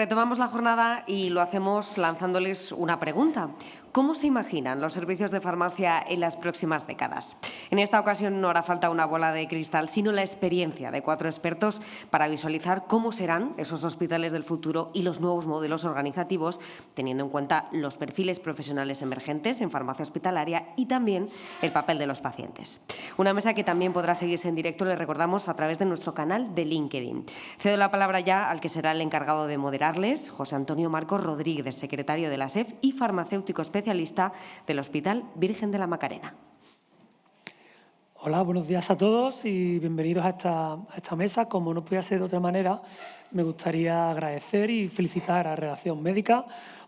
Retomamos la jornada y lo hacemos lanzándoles una pregunta. ¿Cómo se imaginan los servicios de farmacia en las próximas décadas? En esta ocasión no hará falta una bola de cristal, sino la experiencia de 4 expertos para visualizar cómo serán esos hospitales del futuro y los nuevos modelos organizativos, teniendo en cuenta los perfiles profesionales emergentes en farmacia hospitalaria y también el papel de los pacientes. Una mesa que también podrá seguirse en directo, les recordamos, a través de nuestro canal de LinkedIn. Cedo la palabra ya al que será el encargado de moderarles, José Antonio Marcos Rodríguez, secretario de la SEF y farmacéutico especialista del Hospital Virgen de la Macarena. Hola, buenos días a todos y bienvenidos a esta mesa. Como no podía ser de otra manera, me gustaría agradecer y felicitar a Redacción Médica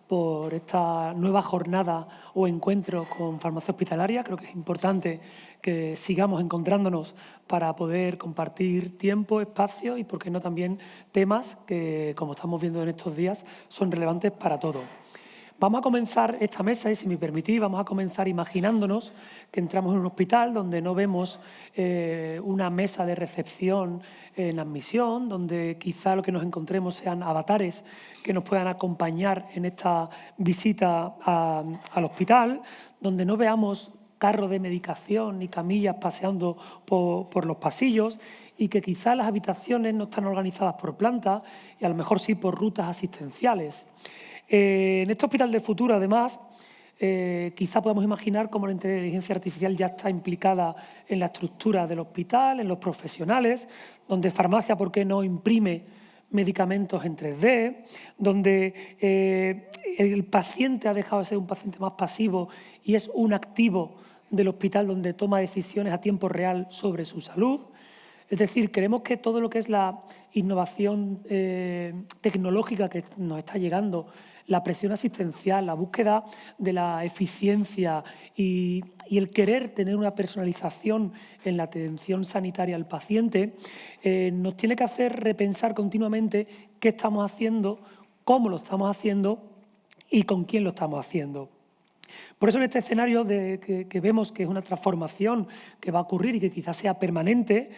por esta nueva jornada o encuentro con farmacia hospitalaria. Creo que es importante que sigamos encontrándonos para poder compartir tiempo, espacio y, por qué no, también temas que, como estamos viendo en estos días, son relevantes para todos. Vamos a comenzar esta mesa y, si me permitís, vamos a comenzar imaginándonos que entramos en un hospital donde no vemos una mesa de recepción en admisión, donde quizá lo que nos encontremos sean avatares que nos puedan acompañar en esta visita al hospital, donde no veamos carros de medicación ni camillas paseando por los pasillos y que quizá las habitaciones no están organizadas por planta y a lo mejor sí por rutas asistenciales. En este hospital del futuro, además, quizá podamos imaginar cómo la inteligencia artificial ya está implicada en la estructura del hospital, en los profesionales, donde farmacia, ¿por qué no?, imprime medicamentos en 3D, donde el paciente ha dejado de ser un paciente más pasivo y es un activo del hospital donde toma decisiones a tiempo real sobre su salud. Es decir, creemos que todo lo que es la innovación tecnológica que nos está llegando, la presión asistencial, la búsqueda de la eficiencia y el querer tener una personalización en la atención sanitaria al paciente, nos tiene que hacer repensar continuamente qué estamos haciendo, cómo lo estamos haciendo y con quién lo estamos haciendo. Por eso, en este escenario que vemos que es una transformación que va a ocurrir y que quizás sea permanente,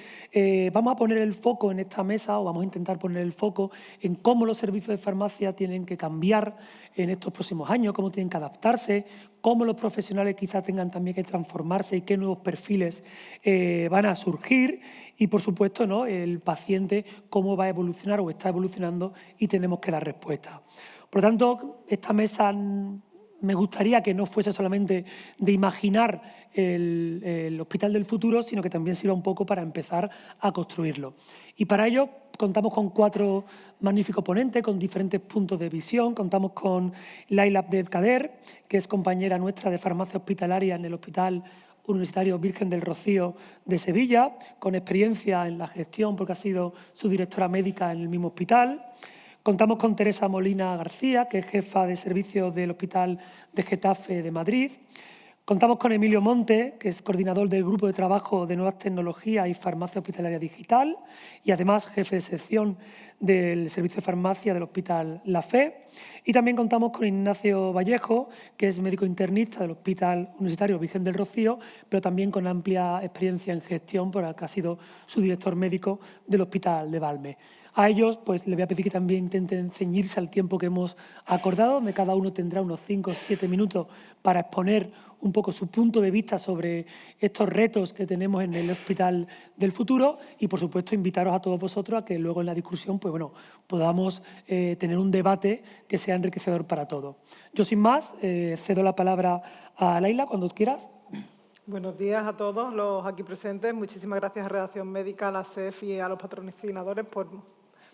vamos a poner el foco en esta mesa, o vamos a intentar poner el foco en cómo los servicios de farmacia tienen que cambiar en estos próximos años, cómo tienen que adaptarse, cómo los profesionales quizás tengan también que transformarse y qué nuevos perfiles van a surgir y, por supuesto, ¿no?, el paciente cómo va a evolucionar o está evolucionando y tenemos que dar respuesta. Por lo tanto, esta mesa me gustaría que no fuese solamente de imaginar el hospital del futuro, sino que también sirva un poco para empezar a construirlo. Y para ello contamos con 4 magníficos ponentes con diferentes puntos de visión. Contamos con Laila Abdelkader, que es compañera nuestra de farmacia hospitalaria en el Hospital Universitario Virgen del Rocío de Sevilla, con experiencia en la gestión porque ha sido su directora médica en el mismo hospital. Contamos con Teresa Molina García, que es jefa de servicio del Hospital de Getafe de Madrid. Contamos con Emilio Monte, que es coordinador del Grupo de Trabajo de Nuevas Tecnologías y Farmacia Hospitalaria Digital y además jefe de sección del Servicio de Farmacia del Hospital La Fe. Y también contamos con Ignacio Vallejo, que es médico internista del Hospital Universitario Virgen del Rocío, pero también con amplia experiencia en gestión, porque ha sido su director médico del Hospital de Valme. A ellos pues les voy a pedir que también intenten ceñirse al tiempo que hemos acordado, donde cada uno tendrá unos 5 o 7 minutos para exponer un poco su punto de vista sobre estos retos que tenemos en el hospital del futuro y, por supuesto, invitaros a todos vosotros a que luego en la discusión pues, bueno, podamos tener un debate que sea enriquecedor para todos. Yo, sin más, cedo la palabra a Laila cuando quieras. Buenos días a todos los aquí presentes. Muchísimas gracias a Redacción Médica, a la SEF y a los patrocinadores por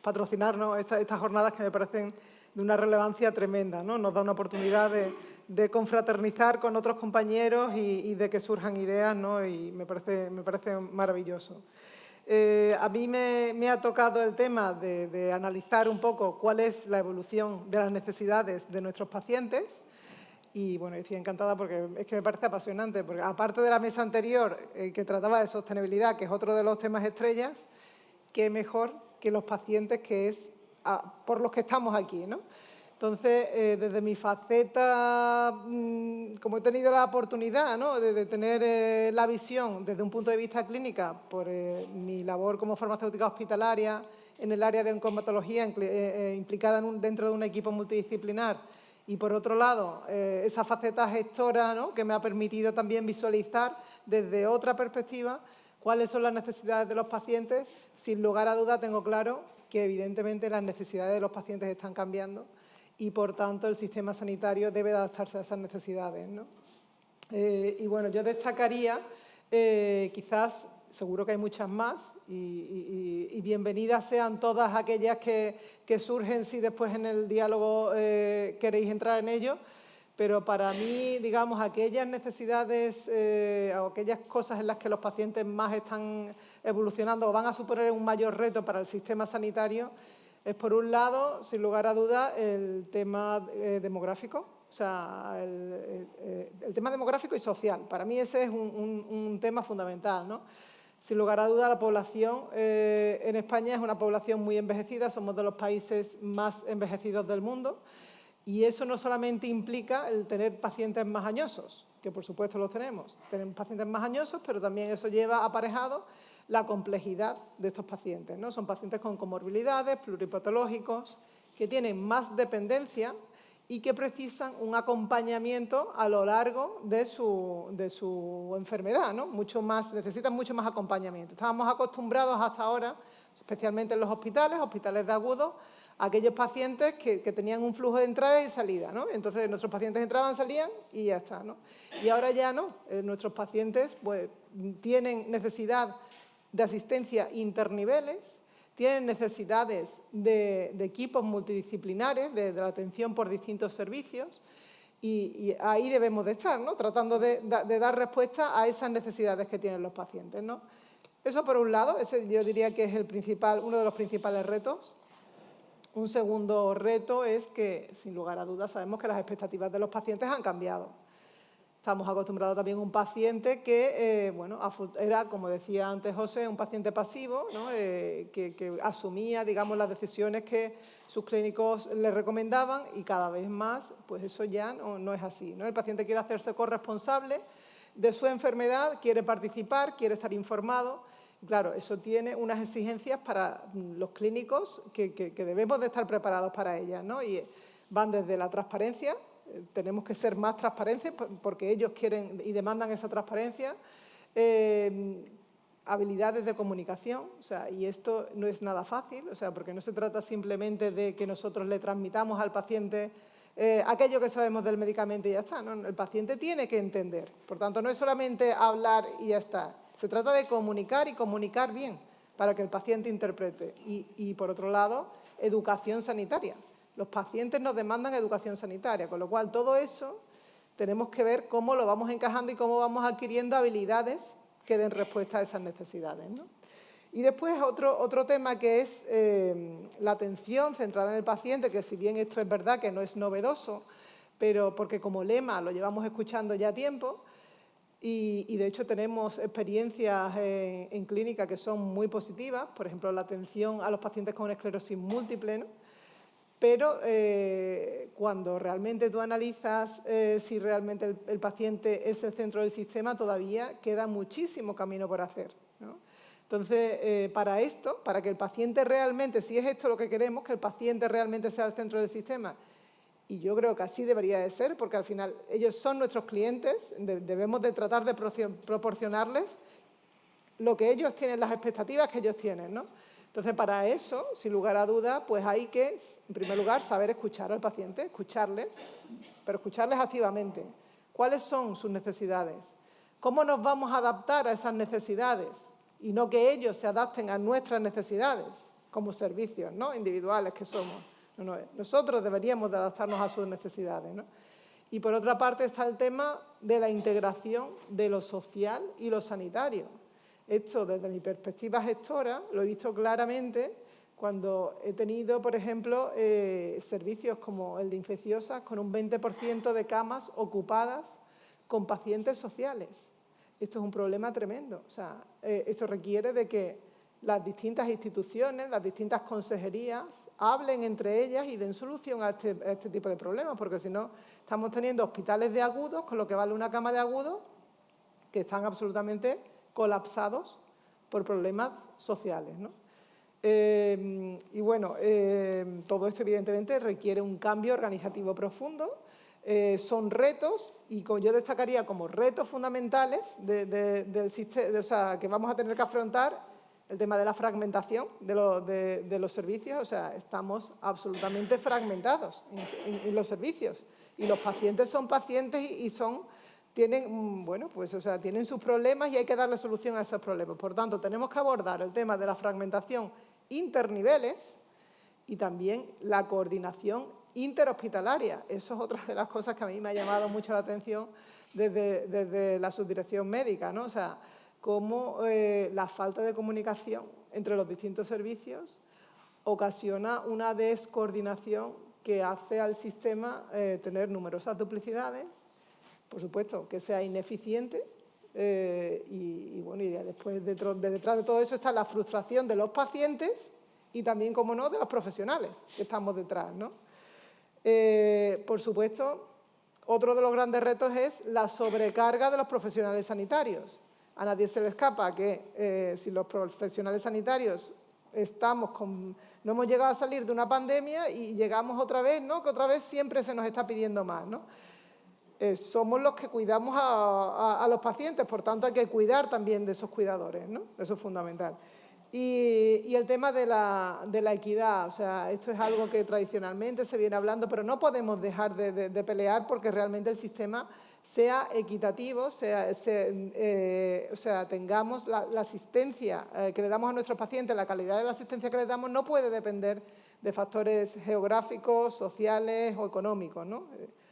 patrocinarnos estas jornadas que me parecen de una relevancia tremenda, ¿no? Nos da una oportunidad de confraternizar con otros compañeros y de que surjan ideas, ¿no? Y me parece maravilloso. A mí me ha tocado el tema de analizar un poco cuál es la evolución de las necesidades de nuestros pacientes. Y bueno, estoy encantada porque es que me parece apasionante, porque aparte de la mesa anterior que trataba de sostenibilidad, que es otro de los temas estrellas, qué mejor que los pacientes, que es por los que estamos aquí, ¿no? Entonces, desde mi faceta, como he tenido la oportunidad, ¿no?, de tener la visión desde un punto de vista clínica, por mi labor como farmacéutica hospitalaria en el área de oncomatología, implicada dentro de un equipo multidisciplinar, y por otro lado, esa faceta gestora, ¿no?, que me ha permitido también visualizar desde otra perspectiva cuáles son las necesidades de los pacientes. Sin lugar a duda tengo claro que evidentemente las necesidades de los pacientes están cambiando y, por tanto, el sistema sanitario debe adaptarse a esas necesidades, ¿no? Y bueno, yo destacaría, quizás, seguro que hay muchas más, y bienvenidas sean todas aquellas que surgen si después en el diálogo queréis entrar en ello, pero para mí, digamos, aquellas necesidades o aquellas cosas en las que los pacientes más están evolucionando o van a suponer un mayor reto para el sistema sanitario es, por un lado, sin lugar a duda, el tema demográfico, o sea, el tema demográfico y social. Para mí ese es un tema fundamental, ¿no? Sin lugar a duda, la población en España es una población muy envejecida, somos de los países más envejecidos del mundo, y eso no solamente implica el tener pacientes más añosos, que por supuesto los tenemos pacientes más añosos, pero también eso lleva aparejado la complejidad de estos pacientes, ¿no? Son pacientes con comorbilidades, pluripatológicos, que tienen más dependencia y que precisan un acompañamiento a lo largo de su enfermedad, ¿no? Necesitan mucho más acompañamiento. Estábamos acostumbrados hasta ahora, especialmente en los hospitales de agudos, a aquellos pacientes que tenían un flujo de entrada y salida, ¿no? Entonces, nuestros pacientes entraban, salían y ya está, ¿no? Y ahora ya no. Nuestros pacientes pues, tienen necesidad de asistencia interniveles, tienen necesidades de equipos multidisciplinares, de la atención por distintos servicios, y ahí debemos de estar, ¿no?, tratando de dar respuesta a esas necesidades que tienen los pacientes, ¿no? Eso por un lado, ese yo diría que es uno de los principales retos. Un segundo reto es que, sin lugar a dudas, sabemos que las expectativas de los pacientes han cambiado. Estamos acostumbrados también a un paciente que, bueno, era, como decía antes José, un paciente pasivo, ¿no?, que asumía, digamos, las decisiones que sus clínicos le recomendaban, y cada vez más, pues eso ya no es así, ¿no? El paciente quiere hacerse corresponsable de su enfermedad, quiere participar, quiere estar informado. Claro, eso tiene unas exigencias para los clínicos que debemos de estar preparados para ellas, ¿no? Y van desde la transparencia. Tenemos que ser más transparentes porque ellos quieren y demandan esa transparencia, habilidades de comunicación, o sea, y esto no es nada fácil, o sea, porque no se trata simplemente de que nosotros le transmitamos al paciente aquello que sabemos del medicamento y ya está, ¿no? El paciente tiene que entender, por tanto, no es solamente hablar y ya está, se trata de comunicar y comunicar bien para que el paciente interprete y por otro lado, educación sanitaria. Los pacientes nos demandan educación sanitaria, con lo cual todo eso tenemos que ver cómo lo vamos encajando y cómo vamos adquiriendo habilidades que den respuesta a esas necesidades, ¿no? Y después otro tema que es la atención centrada en el paciente, que si bien esto es verdad que no es novedoso, pero porque como lema lo llevamos escuchando ya tiempo y de hecho tenemos experiencias en clínica que son muy positivas, por ejemplo la atención a los pacientes con esclerosis múltiple, ¿no? Pero cuando realmente tú analizas si realmente el paciente es el centro del sistema, todavía queda muchísimo camino por hacer, ¿no? Entonces, para esto, para que el paciente realmente, si es esto lo que queremos, que el paciente realmente sea el centro del sistema, y yo creo que así debería de ser, porque al final ellos son nuestros clientes, debemos de tratar de proporcionarles lo que ellos tienen, las expectativas que ellos tienen, ¿no? Entonces, para eso, sin lugar a dudas, pues hay que, en primer lugar, saber escuchar al paciente, escucharles, pero escucharles activamente. ¿Cuáles son sus necesidades? ¿Cómo nos vamos a adaptar a esas necesidades? Y no que ellos se adapten a nuestras necesidades como servicios, ¿no?, individuales que somos. No, nosotros deberíamos de adaptarnos a sus necesidades, ¿no? Y por otra parte está el tema de la integración de lo social y lo sanitario. Esto, desde mi perspectiva gestora, lo he visto claramente cuando he tenido, por ejemplo, servicios como el de infecciosas con un 20% de camas ocupadas con pacientes sociales. Esto es un problema tremendo. O sea, esto requiere de que las distintas instituciones, las distintas consejerías, hablen entre ellas y den solución a este tipo de problemas, porque si no, estamos teniendo hospitales de agudos, con lo que vale una cama de agudos, que están absolutamente colapsados por problemas sociales, ¿no? Y bueno, todo esto evidentemente requiere un cambio organizativo profundo. Son retos, y yo destacaría como retos fundamentales del sistema, o sea, que vamos a tener que afrontar el tema de la fragmentación de los servicios. O sea, estamos absolutamente fragmentados en los servicios, y los pacientes son pacientes y tienen, bueno, pues, o sea, tienen sus problemas y hay que darle solución a esos problemas. Por tanto, tenemos que abordar el tema de la fragmentación interniveles y también la coordinación interhospitalaria. Eso es otra de las cosas que a mí me ha llamado mucho la atención desde la subdirección médica, ¿no? O sea, cómo la falta de comunicación entre los distintos servicios ocasiona una descoordinación que hace al sistema tener numerosas duplicidades, por supuesto, que sea ineficiente, y bueno, y después detrás de todo eso está la frustración de los pacientes y también, como no, de los profesionales que estamos detrás, ¿no? Por supuesto, otro de los grandes retos es la sobrecarga de los profesionales sanitarios. A nadie se le escapa que si los profesionales sanitarios no hemos llegado a salir de una pandemia y llegamos otra vez, ¿no? Que otra vez siempre se nos está pidiendo más, ¿no? Somos los que cuidamos a los pacientes, por tanto hay que cuidar también de esos cuidadores, ¿no? Eso es fundamental. Y el tema de la equidad, o sea, esto es algo que tradicionalmente se viene hablando, pero no podemos dejar de pelear porque realmente el sistema sea equitativo, o sea, tengamos la asistencia que le damos a nuestros pacientes, la calidad de la asistencia que les damos no puede depender de factores geográficos, sociales o económicos, ¿no?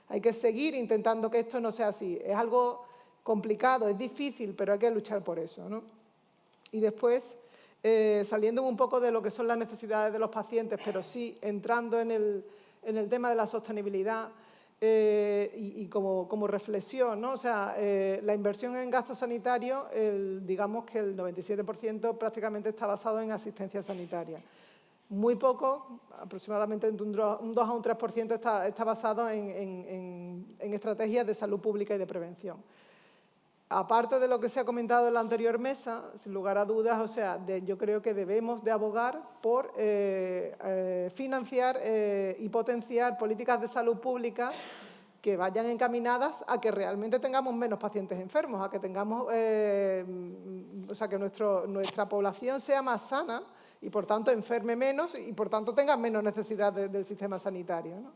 Hay que seguir intentando que esto no sea así. Es algo complicado, es difícil, pero hay que luchar por eso, ¿no? Y después, saliendo un poco de lo que son las necesidades de los pacientes, pero sí entrando en el tema de la sostenibilidad y como reflexión, ¿no? O sea, la inversión en gasto sanitario, digamos que el 97% prácticamente está basado en asistencia sanitaria. Muy poco, aproximadamente entre un 2 a un 3% está basado en estrategias de salud pública y de prevención. Aparte de lo que se ha comentado en la anterior mesa, sin lugar a dudas, o sea, yo creo que debemos de abogar por financiar y potenciar políticas de salud pública que vayan encaminadas a que realmente tengamos menos pacientes enfermos, a que tengamos, o sea, que nuestra población sea más sana y, por tanto, enferme menos y, por tanto, tenga menos necesidad del sistema sanitario, ¿no?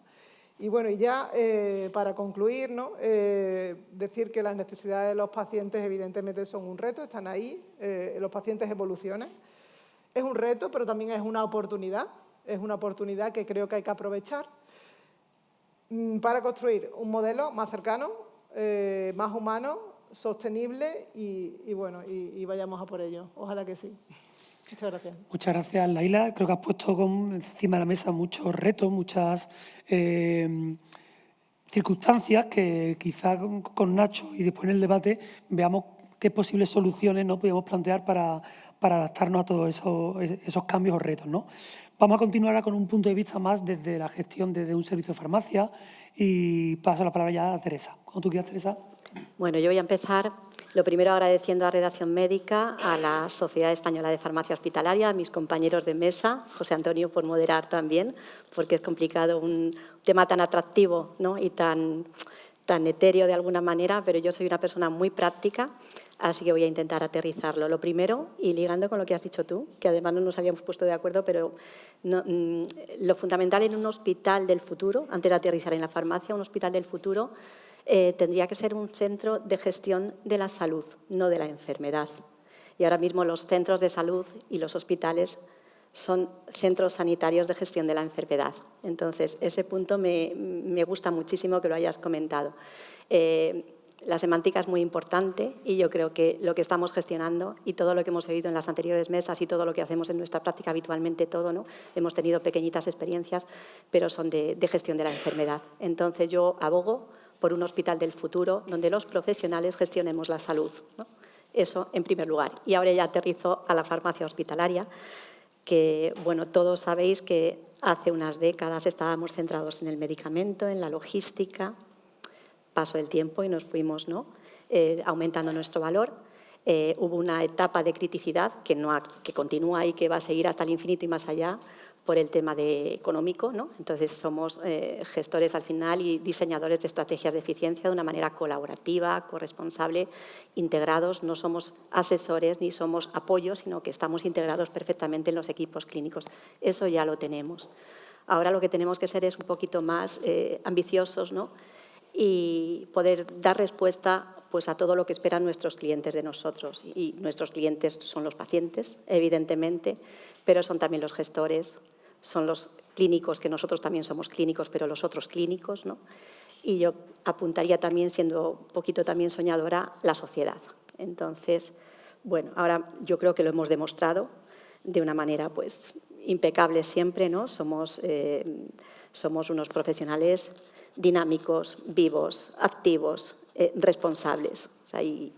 Y bueno, y ya para concluir, ¿no? Decir que las necesidades de los pacientes evidentemente son un reto, están ahí, los pacientes evolucionan. Es un reto, pero también es una oportunidad que creo que hay que aprovechar para construir un modelo más cercano, más humano, sostenible y bueno, y vayamos a por ello. Ojalá que sí. Muchas gracias. Muchas gracias, Laila. Creo que has puesto encima de la mesa muchos retos, muchas circunstancias que quizá con Nacho y después en el debate veamos qué posibles soluciones no podemos plantear para adaptarnos a todos esos cambios o retos, ¿no? Vamos a continuar con un punto de vista más desde la gestión de un servicio de farmacia y paso la palabra ya a Teresa. Cuando tú quieras, Teresa. Bueno, yo voy a empezar, lo primero agradeciendo a Redacción Médica, a la Sociedad Española de Farmacia Hospitalaria, a mis compañeros de mesa, José Antonio por moderar también, porque es complicado un tema tan atractivo, ¿no? Y tan etéreo de alguna manera, pero yo soy una persona muy práctica, así que voy a intentar aterrizarlo. Lo primero, y ligando con lo que has dicho tú, que además no nos habíamos puesto de acuerdo, pero lo fundamental en un hospital del futuro, antes de aterrizar en la farmacia, un hospital del futuro, tendría que ser un centro de gestión de la salud, no de la enfermedad. Y ahora mismo los centros de salud y los hospitales son centros sanitarios de gestión de la enfermedad. Entonces, ese punto me gusta muchísimo que lo hayas comentado. La semántica es muy importante y yo creo que lo que estamos gestionando y todo lo que hemos oído en las anteriores mesas y todo lo que hacemos en nuestra práctica habitualmente, todo, ¿no? Hemos tenido pequeñitas experiencias, pero son de gestión de la enfermedad. Entonces, yo abogo por un hospital del futuro donde los profesionales gestionemos la salud, ¿no? Eso en primer lugar. Y ahora ya aterrizo a la farmacia hospitalaria, que bueno, todos sabéis que hace unas décadas estábamos centrados en el medicamento, en la logística. Pasó el tiempo y nos fuimos, ¿no?, aumentando nuestro valor. Hubo una etapa de criticidad que continúa y que va a seguir hasta el infinito y más allá por el tema económico, ¿no? Entonces, somos gestores al final y diseñadores de estrategias de eficiencia de una manera colaborativa, corresponsable, integrados. No somos asesores ni somos apoyos, sino que estamos integrados perfectamente en los equipos clínicos. Eso ya lo tenemos. Ahora lo que tenemos que ser es un poquito más ambiciosos, ¿no?, y poder dar respuesta pues, a todo lo que esperan nuestros clientes de nosotros. Y nuestros clientes son los pacientes, evidentemente, pero son también los gestores, son los clínicos, que nosotros también somos clínicos, pero los otros clínicos, ¿no? Y yo apuntaría también, siendo un poquito también soñadora, la sociedad. Entonces, bueno, ahora yo creo que lo hemos demostrado de una manera pues, impecable siempre, ¿no? Somos unos profesionales dinámicos, vivos, activos, responsables. O sea, y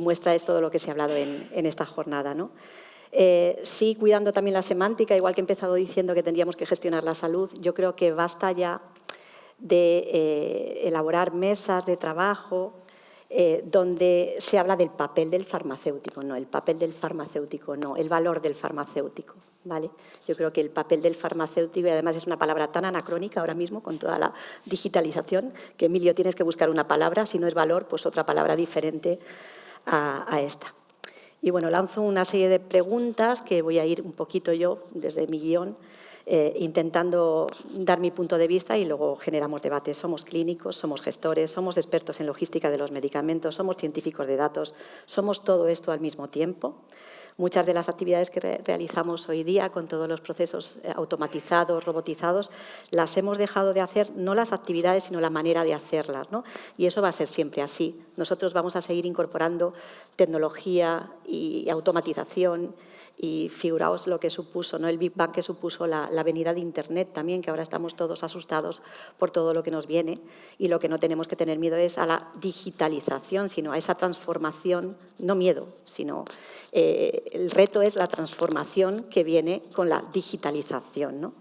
muestra es todo lo que se ha hablado en esta jornada, ¿no? Sí, cuidando también la semántica, igual que he empezado diciendo que tendríamos que gestionar la salud, yo creo que basta ya de elaborar mesas de trabajo donde se habla del papel del farmacéutico, no, el papel del farmacéutico, no, el valor del farmacéutico, ¿vale? Yo creo que el papel del farmacéutico, y además es una palabra tan anacrónica ahora mismo con toda la digitalización, que Emilio tienes que buscar una palabra, si no es valor, pues otra palabra diferente a esta. Y bueno, lanzo una serie de preguntas que voy a ir un poquito yo desde mi guión, intentando dar mi punto de vista y luego generamos debate. Somos clínicos, somos gestores, somos expertos en logística de los medicamentos, somos científicos de datos, somos todo esto al mismo tiempo. Muchas de las actividades que realizamos hoy día con todos los procesos automatizados, robotizados, las hemos dejado de hacer, no las actividades, sino la manera de hacerlas, ¿no? Y eso va a ser siempre así. Nosotros vamos a seguir incorporando tecnología y automatización y figuraos lo que supuso, ¿no?, el Big Bang que supuso la venida de Internet también, que ahora estamos todos asustados por todo lo que nos viene y lo que no tenemos que tener miedo es a la digitalización, sino a esa transformación, no miedo, sino el reto es la transformación que viene con la digitalización, ¿no?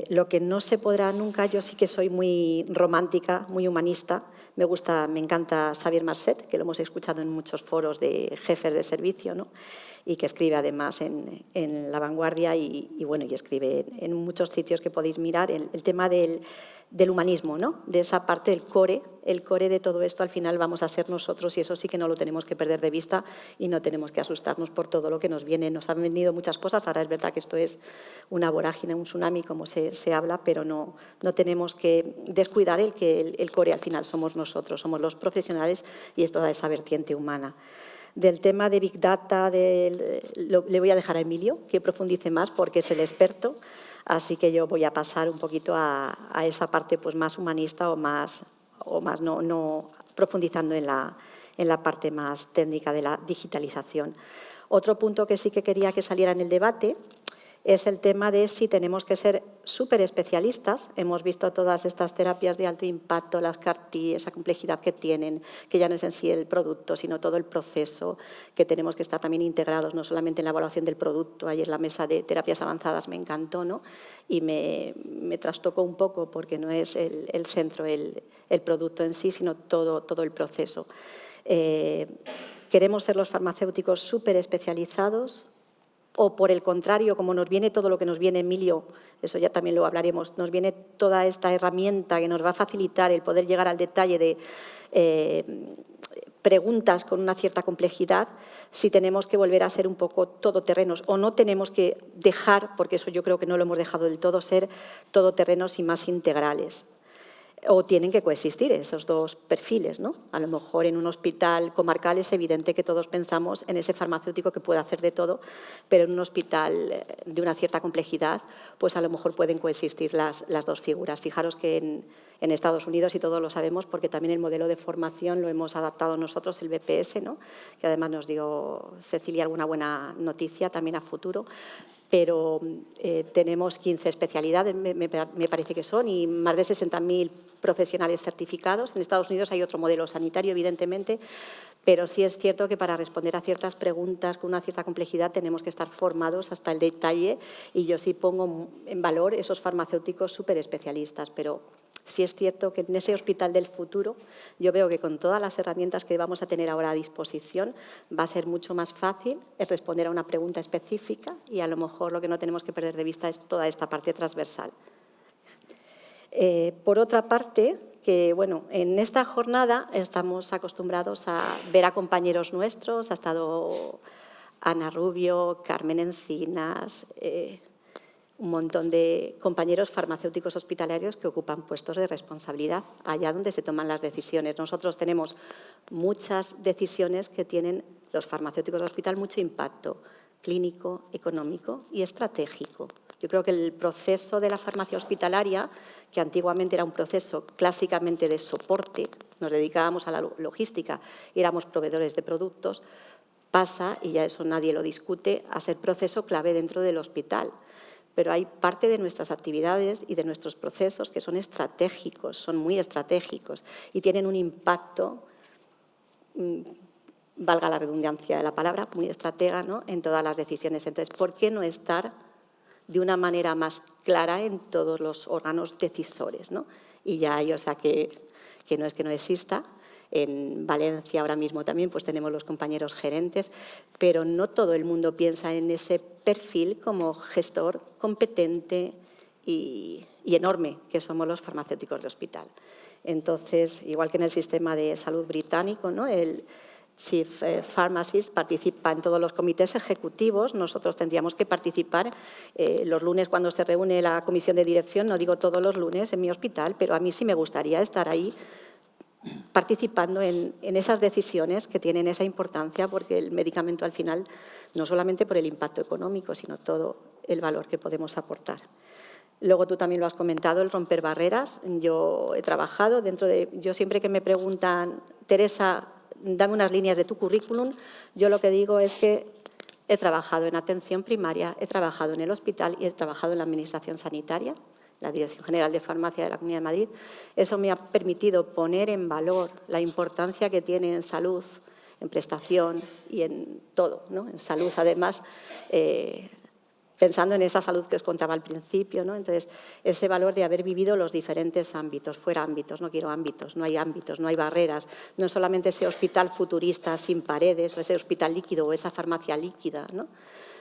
Lo que no se podrá nunca, yo sí que soy muy romántica, muy humanista, me encanta Xavier Marcet, que lo hemos escuchado en muchos foros de jefes de servicio, ¿no?, y que escribe además en La Vanguardia y escribe en muchos sitios que podéis mirar el tema del humanismo, ¿no?, de esa parte, el core de todo esto al final vamos a ser nosotros y eso sí que no lo tenemos que perder de vista y no tenemos que asustarnos por todo lo que nos viene. Nos han venido muchas cosas, ahora es verdad que esto es una vorágine, un tsunami como se habla, pero no tenemos que descuidar el core al final somos nosotros, somos los profesionales y es toda esa vertiente humana. Del tema de Big Data, le voy a dejar a Emilio que profundice más porque es el experto, así que yo voy a pasar un poquito a esa parte pues, más humanista o más no profundizando en la parte más técnica de la digitalización. Otro punto que sí que quería que saliera en el debate es el tema de si tenemos que ser súper especialistas. Hemos visto todas estas terapias de alto impacto, las CAR-T, esa complejidad que tienen, que ya no es en sí el producto, sino todo el proceso, que tenemos que estar también integrados, no solamente en la evaluación del producto. Ayer la mesa de terapias avanzadas me encantó, ¿no?, y me trastocó un poco porque no es el centro, el producto en sí, sino todo el proceso. Queremos ser los farmacéuticos súper especializados, o por el contrario, como nos viene todo lo que nos viene, Emilio, eso ya también lo hablaremos, nos viene toda esta herramienta que nos va a facilitar el poder llegar al detalle de preguntas con una cierta complejidad, si tenemos que volver a ser un poco todoterrenos o no tenemos que dejar, porque eso yo creo que no lo hemos dejado del todo, ser todoterrenos y más integrales. O tienen que coexistir esos dos perfiles, ¿no? A lo mejor en un hospital comarcal es evidente que todos pensamos en ese farmacéutico que puede hacer de todo, pero en un hospital de una cierta complejidad, pues a lo mejor pueden coexistir las dos figuras. Fijaros que en Estados Unidos, y todos lo sabemos, porque también el modelo de formación lo hemos adaptado nosotros, el BPS, ¿no?, que además nos dio Cecilia alguna buena noticia también a futuro, pero tenemos 15 especialidades, me parece que son, y más de 60.000 profesionales certificados. En Estados Unidos hay otro modelo sanitario, evidentemente, pero sí es cierto que para responder a ciertas preguntas con una cierta complejidad tenemos que estar formados hasta el detalle, y yo sí pongo en valor esos farmacéuticos súper especialistas, pero sí es cierto que en ese hospital del futuro yo veo que con todas las herramientas que vamos a tener ahora a disposición va a ser mucho más fácil responder a una pregunta específica, y a lo mejor lo que no tenemos que perder de vista es toda esta parte transversal. Por otra parte, que bueno, en esta jornada estamos acostumbrados a ver a compañeros nuestros, ha estado Ana Rubio, Carmen Encinas, un montón de compañeros farmacéuticos hospitalarios que ocupan puestos de responsabilidad allá donde se toman las decisiones. Nosotros tenemos muchas decisiones que tienen los farmacéuticos de hospital mucho impacto clínico, económico y estratégico. Yo creo que el proceso de la farmacia hospitalaria, que antiguamente era un proceso clásicamente de soporte, nos dedicábamos a la logística y éramos proveedores de productos, pasa, y ya eso nadie lo discute, a ser proceso clave dentro del hospital. Pero hay parte de nuestras actividades y de nuestros procesos que son estratégicos, son muy estratégicos y tienen un impacto, valga la redundancia de la palabra, muy estratega, ¿no?, en todas las decisiones. Entonces, ¿por qué no estar de una manera más clara en todos los órganos decisores, ¿no? Y ya hay, o sea, que no es que no exista. En Valencia ahora mismo también pues tenemos los compañeros gerentes, pero no todo el mundo piensa en ese perfil como gestor competente y enorme que somos los farmacéuticos de hospital. Entonces, igual que en el sistema de salud británico, ¿no?, el Chief Pharmacist participa en todos los comités ejecutivos, nosotros tendríamos que participar los lunes cuando se reúne la comisión de dirección, no digo todos los lunes en mi hospital, pero a mí sí me gustaría estar ahí participando en esas decisiones que tienen esa importancia, porque el medicamento al final, no solamente por el impacto económico, sino todo el valor que podemos aportar. Luego tú también lo has comentado, el romper barreras. Yo he trabajado yo siempre que me preguntan, Teresa, dame unas líneas de tu currículum, yo lo que digo es que he trabajado en atención primaria, he trabajado en el hospital y he trabajado en la administración sanitaria, la Dirección General de Farmacia de la Comunidad de Madrid. Eso me ha permitido poner en valor la importancia que tiene en salud, en prestación y en todo, ¿no? En salud, además, pensando en esa salud que os contaba al principio, ¿no? Entonces, ese valor de haber vivido los diferentes ámbitos, fuera ámbitos, no quiero ámbitos, no hay barreras, no es solamente ese hospital futurista sin paredes, o ese hospital líquido o esa farmacia líquida, ¿no?,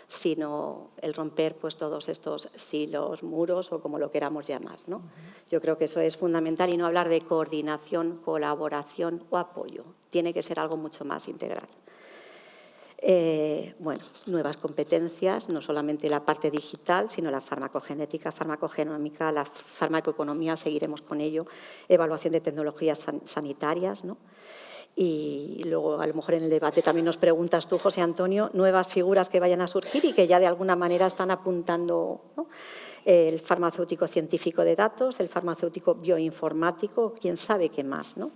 sino el romper pues todos estos silos, muros o como lo queramos llamar, ¿no? Yo creo que eso es fundamental, y no hablar de coordinación, colaboración o apoyo. Tiene que ser algo mucho más integral. Bueno, nuevas competencias, no solamente la parte digital, sino la farmacogenética, farmacogenómica, la farmacoeconomía, seguiremos con ello, evaluación de tecnologías sanitarias, ¿no? Y luego, a lo mejor en el debate también nos preguntas tú, José Antonio, nuevas figuras que vayan a surgir y que ya de alguna manera están apuntando, ¿no? El farmacéutico científico de datos, el farmacéutico bioinformático, quién sabe qué más, ¿no?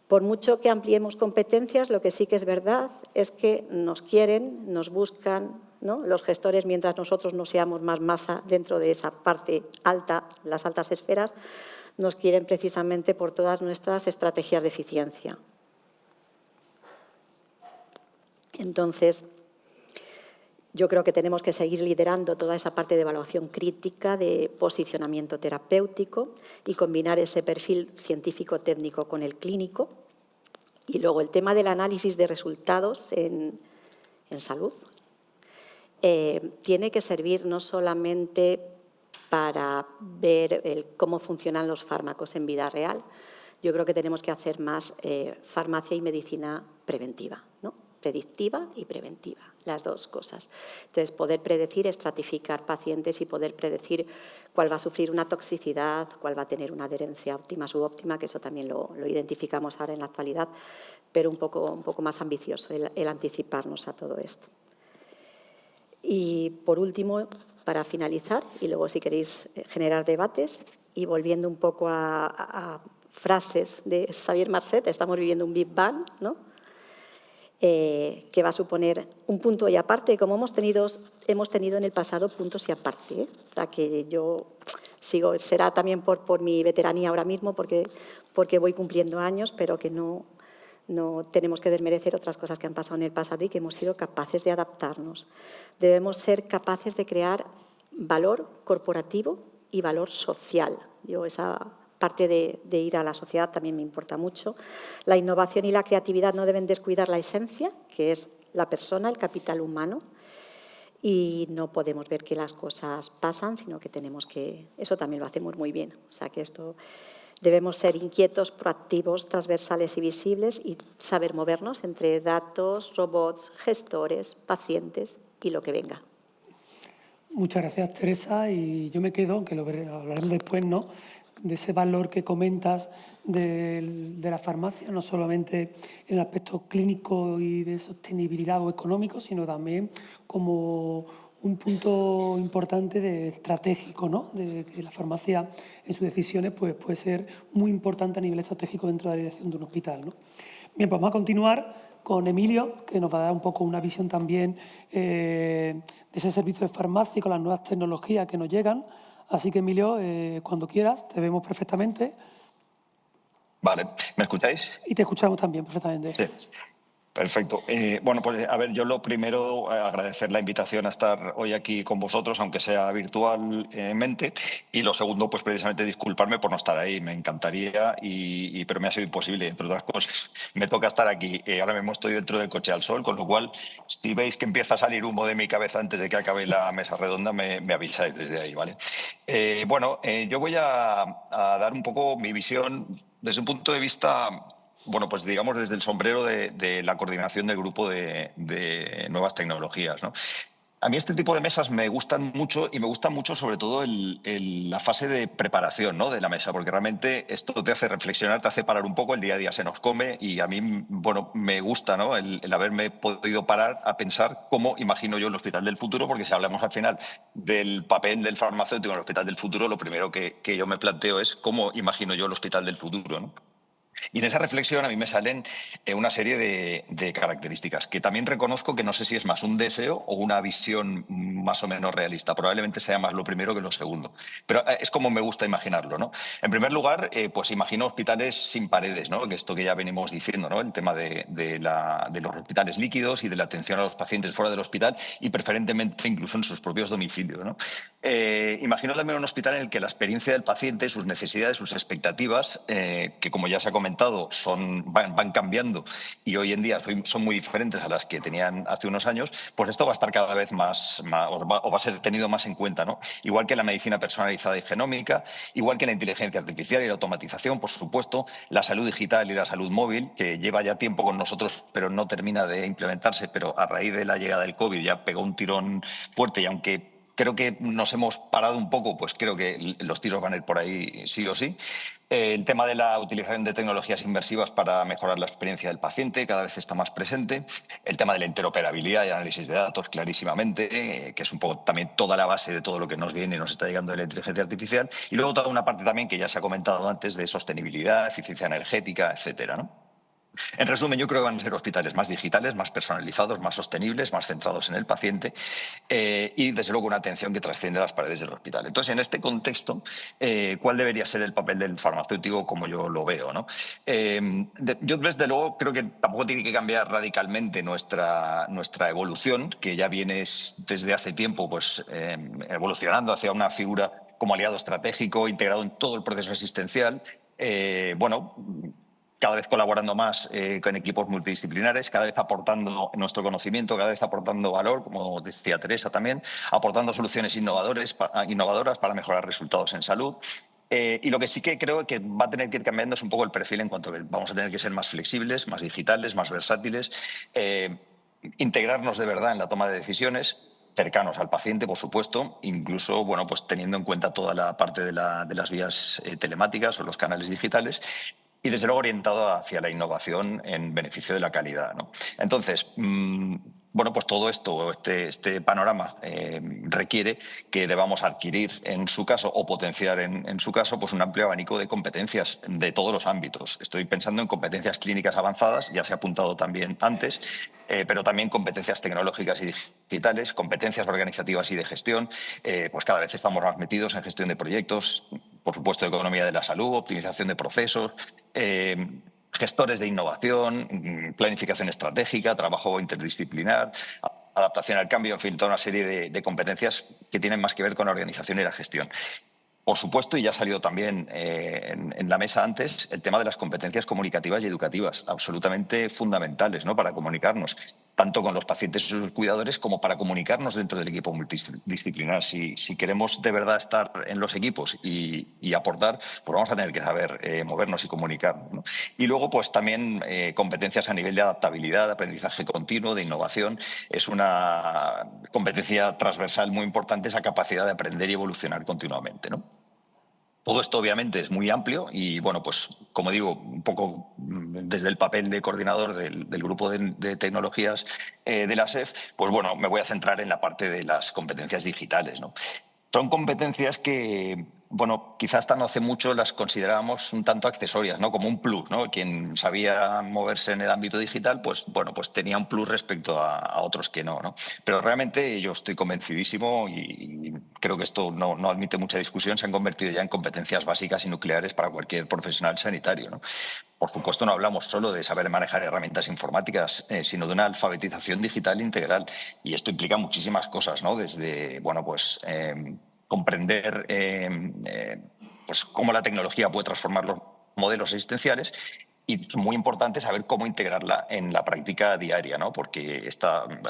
Por mucho que ampliemos competencias, lo que sí que es verdad es que nos quieren, nos buscan, ¿no?, los gestores, mientras nosotros no seamos más masa dentro de esa parte alta, las altas esferas, nos quieren precisamente por todas nuestras estrategias de eficiencia. Entonces, yo creo que tenemos que seguir liderando toda esa parte de evaluación crítica, de posicionamiento terapéutico, y combinar ese perfil científico-técnico con el clínico. Y luego el tema del análisis de resultados en salud tiene que servir no solamente para ver cómo funcionan los fármacos en vida real. Yo creo que tenemos que hacer más farmacia y medicina preventiva, ¿no? Predictiva y preventiva, las dos cosas. Entonces, poder predecir, estratificar pacientes y poder predecir cuál va a sufrir una toxicidad, cuál va a tener una adherencia óptima, subóptima, que eso también lo identificamos ahora en la actualidad, pero un poco más ambicioso el anticiparnos a todo esto. Y, por último, para finalizar, y luego si queréis generar debates, y volviendo un poco a frases de Xavier Marcet, estamos viviendo un Big Bang, ¿no? que va a suponer un punto y aparte, como hemos tenido en el pasado puntos y aparte. O sea, que yo sigo, será también por mi veteranía ahora mismo, porque voy cumpliendo años, pero que no tenemos que desmerecer otras cosas que han pasado en el pasado y que hemos sido capaces de adaptarnos. Debemos ser capaces de crear valor corporativo y valor social. Yo esa parte de ir a la sociedad también me importa mucho. La innovación y la creatividad no deben descuidar la esencia, que es la persona, el capital humano, y no podemos ver que las cosas pasan, sino que tenemos que... Eso también lo hacemos muy bien. O sea, que esto debemos ser inquietos, proactivos, transversales y visibles y saber movernos entre datos, robots, gestores, pacientes y lo que venga. Muchas gracias, Teresa. Y yo me quedo, aunque lo hablaremos después, ¿no?, de ese valor que comentas de la farmacia, no solamente en el aspecto clínico y de sostenibilidad o económico, sino también como un punto importante estratégico, ¿no?, de que la farmacia en sus decisiones pues, puede ser muy importante a nivel estratégico dentro de la dirección de un hospital, ¿no? Bien, pues vamos a continuar con Emilio, que nos va a dar un poco una visión también de ese servicio de farmacia y con las nuevas tecnologías que nos llegan. Así que, Emilio, cuando quieras, te vemos perfectamente. Vale, ¿me escucháis? Y te escuchamos también perfectamente. Sí. Perfecto. Bueno, pues a ver, yo lo primero, agradecer la invitación a estar hoy aquí con vosotros, aunque sea virtualmente. Y lo segundo, pues precisamente disculparme por no estar ahí. Me encantaría, pero me ha sido imposible, entre otras cosas. Me toca estar aquí. Ahora mismo estoy dentro del coche al sol, con lo cual, si veis que empieza a salir humo de mi cabeza antes de que acabe la mesa redonda, me avisáis desde ahí, ¿vale? Yo voy a dar un poco mi visión desde un punto de vista... Bueno, pues digamos desde el sombrero de la coordinación del grupo de nuevas tecnologías, ¿no? A mí este tipo de mesas me gustan mucho y me gusta mucho sobre todo la fase de preparación, ¿no?, de la mesa, porque realmente esto te hace reflexionar, te hace parar un poco, el día a día se nos come y a mí, bueno, me gusta, ¿no?, el haberme podido parar a pensar cómo imagino yo el hospital del futuro, porque si hablamos al final del papel del farmacéutico en el hospital del futuro, lo primero que yo me planteo es cómo imagino yo el hospital del futuro, ¿no? Y en esa reflexión a mí me salen una serie de características que también reconozco que no sé si es más un deseo o una visión más o menos realista. Probablemente sea más lo primero que lo segundo. Pero es como me gusta imaginarlo, ¿no? En primer lugar, pues imagino hospitales sin paredes, ¿no?, que esto que ya venimos diciendo, ¿no?, el tema de los hospitales líquidos y de la atención a los pacientes fuera del hospital y preferentemente incluso en sus propios domicilios, ¿no? Imagino también un hospital en el que la experiencia del paciente, sus necesidades, sus expectativas, que como ya se ha comentado, van cambiando y hoy en día son muy diferentes a las que tenían hace unos años, pues esto va a estar cada vez más o va a ser tenido más en cuenta, ¿no? Igual que la medicina personalizada y genómica, igual que la inteligencia artificial y la automatización, por supuesto, la salud digital y la salud móvil, que lleva ya tiempo con nosotros, pero no termina de implementarse, pero a raíz de la llegada del COVID ya pegó un tirón fuerte y aunque creo que nos hemos parado un poco, pues creo que los tiros van a ir por ahí sí o sí. El tema de la utilización de tecnologías inmersivas para mejorar la experiencia del paciente cada vez está más presente. El tema de la interoperabilidad y análisis de datos, clarísimamente, que es un poco también toda la base de todo lo que nos viene y nos está llegando de la inteligencia artificial. Y luego toda una parte también que ya se ha comentado antes de sostenibilidad, eficiencia energética, etcétera, ¿no? En resumen, yo creo que van a ser hospitales más digitales, más personalizados, más sostenibles, más centrados en el paciente y, desde luego, una atención que trasciende las paredes del hospital. Entonces, en este contexto, ¿cuál debería ser el papel del farmacéutico como yo lo veo, ¿no? Yo, desde luego, creo que tampoco tiene que cambiar radicalmente nuestra evolución, que ya viene desde hace tiempo pues, evolucionando hacia una figura como aliado estratégico, integrado en todo el proceso asistencial. Cada vez colaborando más con equipos multidisciplinares, cada vez aportando nuestro conocimiento, cada vez aportando valor, como decía Teresa también, aportando soluciones innovadoras para mejorar resultados en salud. Y lo que sí que creo que va a tener que ir cambiando es un poco el perfil en cuanto a que vamos a tener que ser más flexibles, más digitales, más versátiles, integrarnos de verdad en la toma de decisiones, cercanos al paciente, por supuesto, incluso pues teniendo en cuenta toda la parte de las vías telemáticas o los canales digitales, y desde luego orientado hacia la innovación en beneficio de la calidad, ¿no? Entonces, bueno, pues todo esto, este panorama requiere que debamos adquirir en su caso o potenciar en su caso pues un amplio abanico de competencias de todos los ámbitos. Estoy pensando en competencias clínicas avanzadas, ya se ha apuntado también antes, pero también competencias tecnológicas y digitales, competencias organizativas y de gestión. Pues cada vez estamos más metidos en gestión de proyectos, por supuesto, economía de la salud, optimización de procesos, gestores de innovación, planificación estratégica, trabajo interdisciplinar, adaptación al cambio, en fin, toda una serie de competencias que tienen más que ver con la organización y la gestión. Por supuesto, y ya ha salido también en la mesa antes, el tema de las competencias comunicativas y educativas, absolutamente fundamentales, ¿no?, para comunicarnos, tanto con los pacientes y sus cuidadores como para comunicarnos dentro del equipo multidisciplinar. Si queremos de verdad estar en los equipos y aportar, pues vamos a tener que saber movernos y comunicarnos, ¿no? Y luego, pues también competencias a nivel de adaptabilidad, de aprendizaje continuo, de innovación. Es una competencia transversal muy importante, esa capacidad de aprender y evolucionar continuamente, ¿no? Todo esto obviamente es muy amplio y, bueno, pues como digo, un poco desde el papel de coordinador del grupo de tecnologías de la SEF, pues bueno, me voy a centrar en la parte de las competencias digitales, ¿no? Son competencias que, bueno, quizás hasta no hace mucho las considerábamos un tanto accesorias, ¿no?, como un plus, ¿no? Quien sabía moverse en el ámbito digital, pues bueno, pues tenía un plus respecto a otros que no, ¿no? Pero realmente yo estoy convencidísimo y creo que esto no admite mucha discusión, se han convertido ya en competencias básicas y nucleares para cualquier profesional sanitario, ¿no? Por supuesto, no hablamos solo de saber manejar herramientas informáticas, sino de una alfabetización digital integral. Y esto implica muchísimas cosas, ¿no? Desde, bueno, pues comprender pues cómo la tecnología puede transformar los modelos existenciales. Y es muy importante saber cómo integrarla en la práctica diaria, ¿no? Porque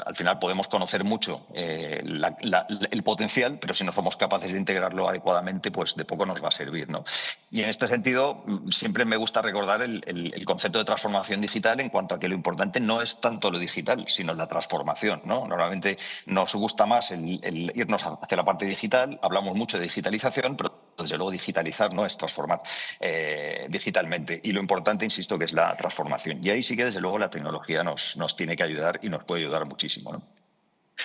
al final podemos conocer mucho el potencial, pero si no somos capaces de integrarlo adecuadamente, pues de poco nos va a servir, ¿no? Y en este sentido, siempre me gusta recordar el concepto de transformación digital en cuanto a que lo importante no es tanto lo digital, sino la transformación, ¿no? Normalmente nos gusta más el irnos hacia la parte digital, hablamos mucho de digitalización, pero desde luego digitalizar no es transformar digitalmente. Y lo importante, insisto, que es la transformación. Y ahí sí que, desde luego, la tecnología nos tiene que ayudar y nos puede ayudar muchísimo, ¿no?